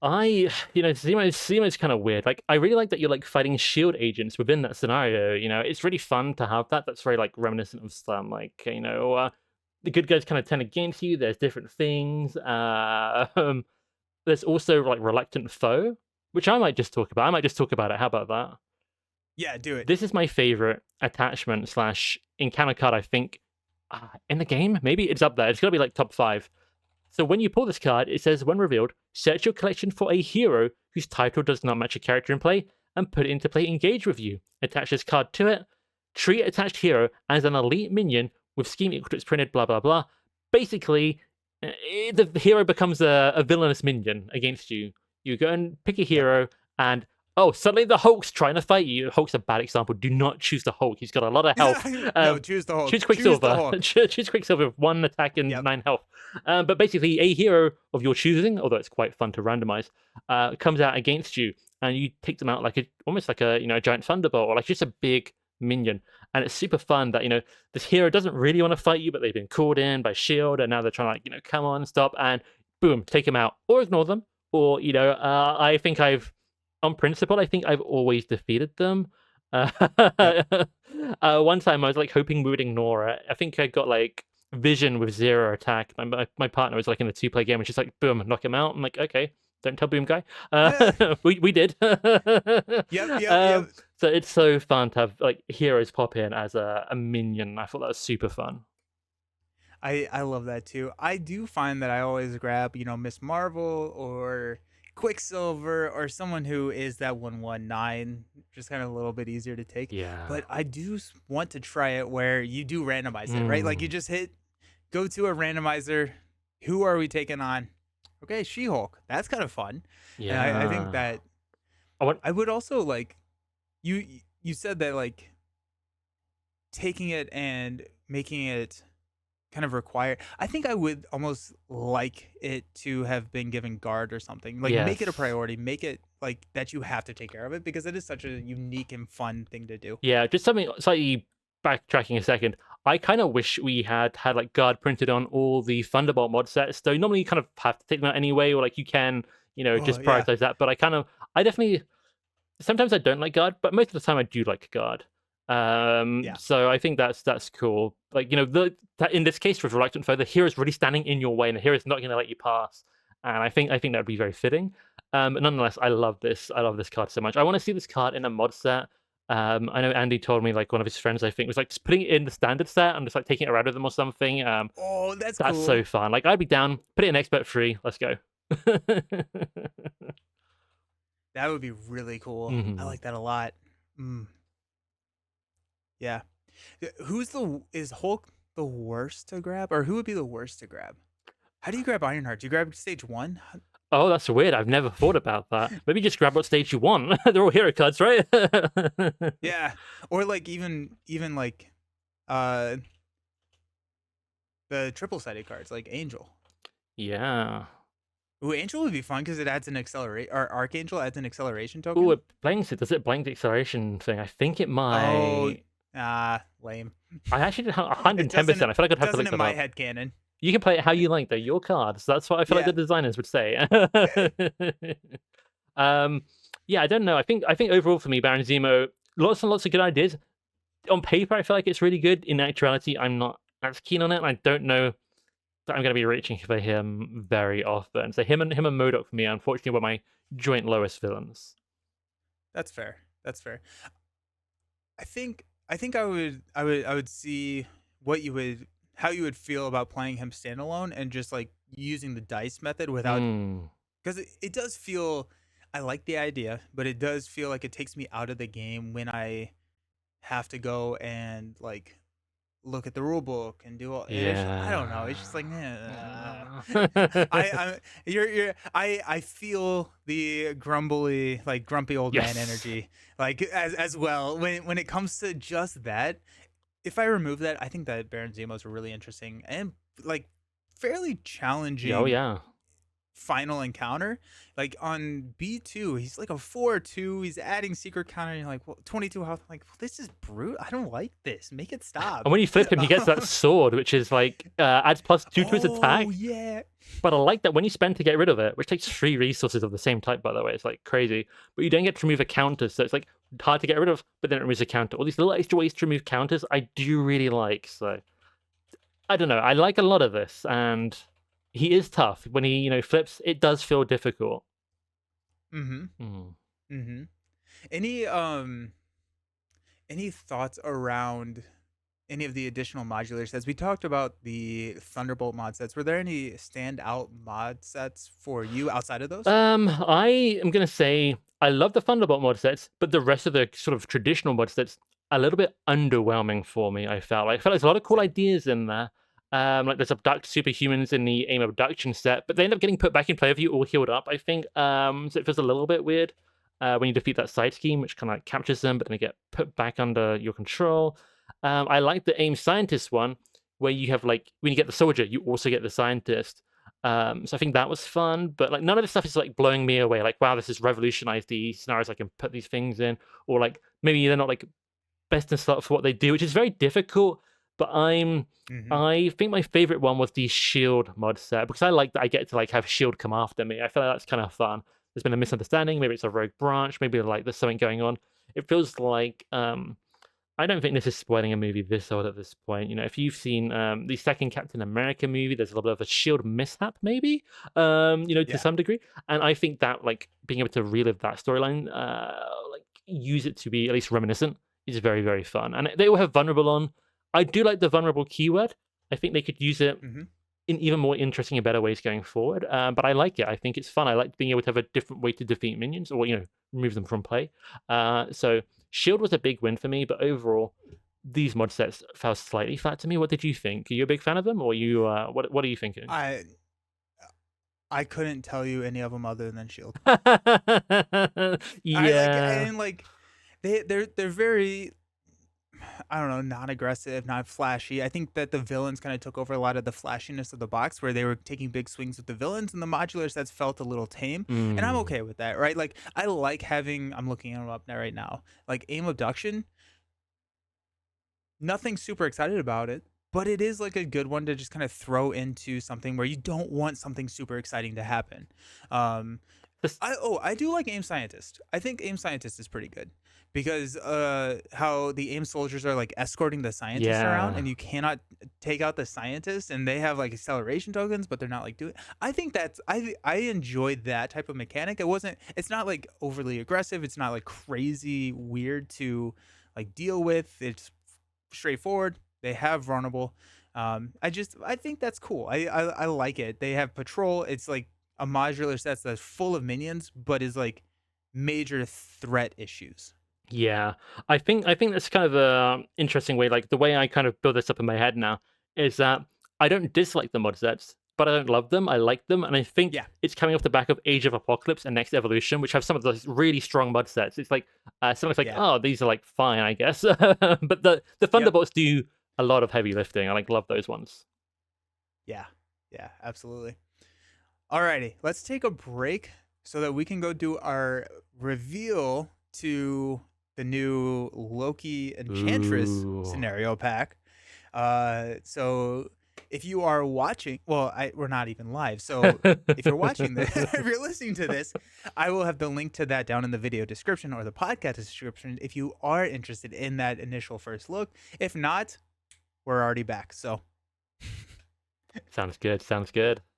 Zemo's kind of weird. Like, I really like that you're like fighting shield agents within that scenario. It's really fun to have that. That's very like reminiscent of some like the good guys kind of turn against you. There's different things. There's also like reluctant foe, which I might just talk about. I might just talk about it. How about that? Yeah, do it. This is my favorite attachment slash encounter card. I think in the game, maybe it's up there. It's gonna be like top 5. So when you pull this card, it says, when revealed, search your collection for a hero whose title does not match a character in play, and put it into play engage with you. Attach this card to it. Treat attached hero as an elite minion with scheme equal to its printed blah blah blah. Basically, the hero becomes a villainous minion against you. You go and pick a hero, and oh, suddenly the Hulk's trying to fight you. Hulk's a bad example. Do not choose the Hulk. He's got a lot of health. No, choose the Hulk. Choose Quicksilver. Hulk. Choose Quicksilver with 1 attack and 9 health. But basically, a hero of your choosing, although it's quite fun to randomize, comes out against you, and you take them out like almost like a giant Thunderbolt, or like just a big minion. And it's super fun that this hero doesn't really want to fight you, but they've been called in by Shield, and now they're trying to come on, stop, and boom, take them out, or ignore them, or I think on principle, I think I've always defeated them. One time I was like hoping we would ignore it. I think I got like Vision with 0 attack. My partner was like in a 2-player game, and she's like, boom, knock him out. I'm like, okay, don't tell Boom Guy. We did. Yep. So it's so fun to have like heroes pop in as a minion. I thought that was super fun. I love that too. I do find that I always grab, Miss Marvel or Quicksilver or someone who is that 119, just kind of a little bit easier to take. Yeah. But I do want to try it where you do randomize it, right? Like you just go to a randomizer. Who are we taking on? Okay, She-Hulk. That's kind of fun. Yeah. And I think that I would also like you said that like taking it and making it kind of required. I think I would almost like it to have been given guard or something. Like make it a priority, make it like that you have to take care of it because it is such a unique and fun thing to do. Yeah, just something slightly backtracking a second. I kind of wish we had like guard printed on all the Thunderbolt mod sets. So normally you kind of have to take them out anyway, or like you can, just prioritize that. But I definitely sometimes I don't like guard, but most of the time I do like guard. So I think that's cool. Like that in this case with reluctant foe, the hero's really standing in your way, and the hero's not going to let you pass. And I think that would be very fitting. But nonetheless, I love this. I love this card so much. I want to see this card in a mod set. I know Andy told me like one of his friends I think was like just putting it in the standard set and just like taking it around with them or something. Oh, that's cool. So fun. Like I'd be down. Put it in expert 3. Let's go. That would be really cool. I like that a lot. Yeah. Is Hulk the worst to grab, or who would be the worst to grab? How do you grab Ironheart? Do you grab stage 1? Oh, that's weird. I've never thought about that. Maybe just grab what stage you want. They're all hero cards, right? Yeah. Or like even like the triple sided cards like Angel. Yeah. Ooh, Angel would be fun because it adds an accelerate, or Archangel adds an acceleration token. Ooh, it blanks it. Does it blank the acceleration thing? I think it might. Oh, lame. I actually did 110%. I feel like I'd have to look that up. In my head canon. You can play it how you like, though. Your cards. That's what I feel like the designers would say. Yeah, I don't know. I think overall for me, Baron Zemo, lots and lots of good ideas. On paper, I feel like it's really good. In actuality, I'm not as keen on it. And I don't know that I'm going to be reaching for him very often. So him and MODOK for me, unfortunately, were my joint lowest villains. That's fair. I think I would see how you would feel about playing him standalone and just like using the dice method without, because it does feel, I like the idea, but it does feel like it takes me out of the game when I have to go and like look at the rule book and do all. I don't know. It's just like, Yeah. I I feel the grumbly, like grumpy old man Yes. energy, like as well when it comes to just that. If I remove that, I think that Baron Zemo is really interesting and like fairly Yeah, oh challenging yeah. final encounter. Like on B2, he's like a 4-2. He's adding secret counter. And you're like, well, 22 health. I'm like, well, this is brute. I don't like this. Make it And stop. when you flip him, he gets that sword, which is like adds +2 to his Oh, attack. yeah. But I like that when you spend to get rid of it, which takes 3 resources of the same type, by the way. It's like crazy. But you don't get to remove a counter, so it's like hard to get rid of, but then it removes a counter. All these little extra ways to remove counters, I do really like. So I don't know. I like a lot of this, and he is tough. When he, flips, it does feel difficult. Mm-hmm. Mm. Mm-hmm. Any any thoughts around any of the additional modular sets? We talked about the Thunderbolt mod sets. Were there any standout mod sets for you outside of those? I am gonna say I love the Thunderbolt mod sets, but the rest of the sort of traditional mod sets a little bit underwhelming for me. I felt there's a lot of cool Same. ideas in there. Like there's abduct superhumans in the aim abduction set, but they end up getting put back in play with you all healed up. I think so it feels a little bit weird when you defeat that side scheme, which kind of like captures them, but then they get put back under your control. I like the aim scientist one, where you have like when you get the soldier, you also get the scientist. So I think that was fun, but like none of this stuff is like blowing me away. Like, wow, this has revolutionized the scenarios I can put these things in, or like maybe they're not like best in slot for what they do, which is very difficult. But Mm-hmm. I think my favorite one was the shield mod set because I like that I get to like have shield come after me. I feel like that's kind of fun. There's been a misunderstanding. Maybe it's a rogue branch. Maybe like there's something going on. It feels like I don't think this is spoiling a movie this old at this point. If you've seen the second Captain America movie, there's a little bit of a shield mishap, maybe, to Yeah. some degree. And I think that like being able to relive that storyline, like use it to be at least reminiscent, is very, very fun. And they all have vulnerable on. I do like the vulnerable keyword. I think they could use it Mm-hmm. in even more interesting and better ways going forward. But I like it. I think it's fun. I like being able to have a different way to defeat minions or remove them from play. So Shield was a big win for me, but overall, these mod sets fell slightly flat to me. What did you think? Are you a big fan of them, or you? What are you thinking? I I couldn't tell you any of them other than Shield. I like Yeah, and like they're very, I don't know, non-aggressive, not flashy. I think that the villains kind of took over a lot of the flashiness of the box, where they were taking big swings with the villains, and the modular sets felt a little tame. And I'm mm. okay with that, right? Like I like having. I'm looking them up now right now. Like aim abduction, nothing super excited about it, but it is like a good one to just kind of throw into something where you don't want something super exciting to happen. Um, This- I do like aim scientist. I think aim scientist is pretty good because how the aim soldiers are like escorting the scientists around, yeah, and you cannot take out the scientists, and they have like acceleration tokens, but they're not like doing. I think that's I enjoyed that type of mechanic. It's not like overly aggressive. It's not like crazy weird to like deal with. It's straightforward. They have vulnerable. I think that's cool. I like it. They have patrol. It's like a modular set that's full of minions, but is like major threat issues. yeah. I think that's kind of a interesting way. Like the way I kind of build this up in my head now is that I don't dislike the mod sets, but I don't love them. I like them, and I think Yeah, it's coming off the back of Age of Apocalypse and Next Evolution, which have some of those really strong mod sets. It's like something's like, yeah, oh, these are like fine, I guess. But the yep, Thunderbolts do a lot of heavy lifting. I like love those ones. yeah, yeah, absolutely. Alrighty, let's take a break so that we can go do our reveal to the new Loki Enchantress Ooh. scenario pack. So if you are watching, well, we're not even live. So if you're watching this, if you're listening to this, I will have the link to that down in the video description or the podcast description if you are interested in that initial first look. If not, we're already back. So Sounds good. Sounds good.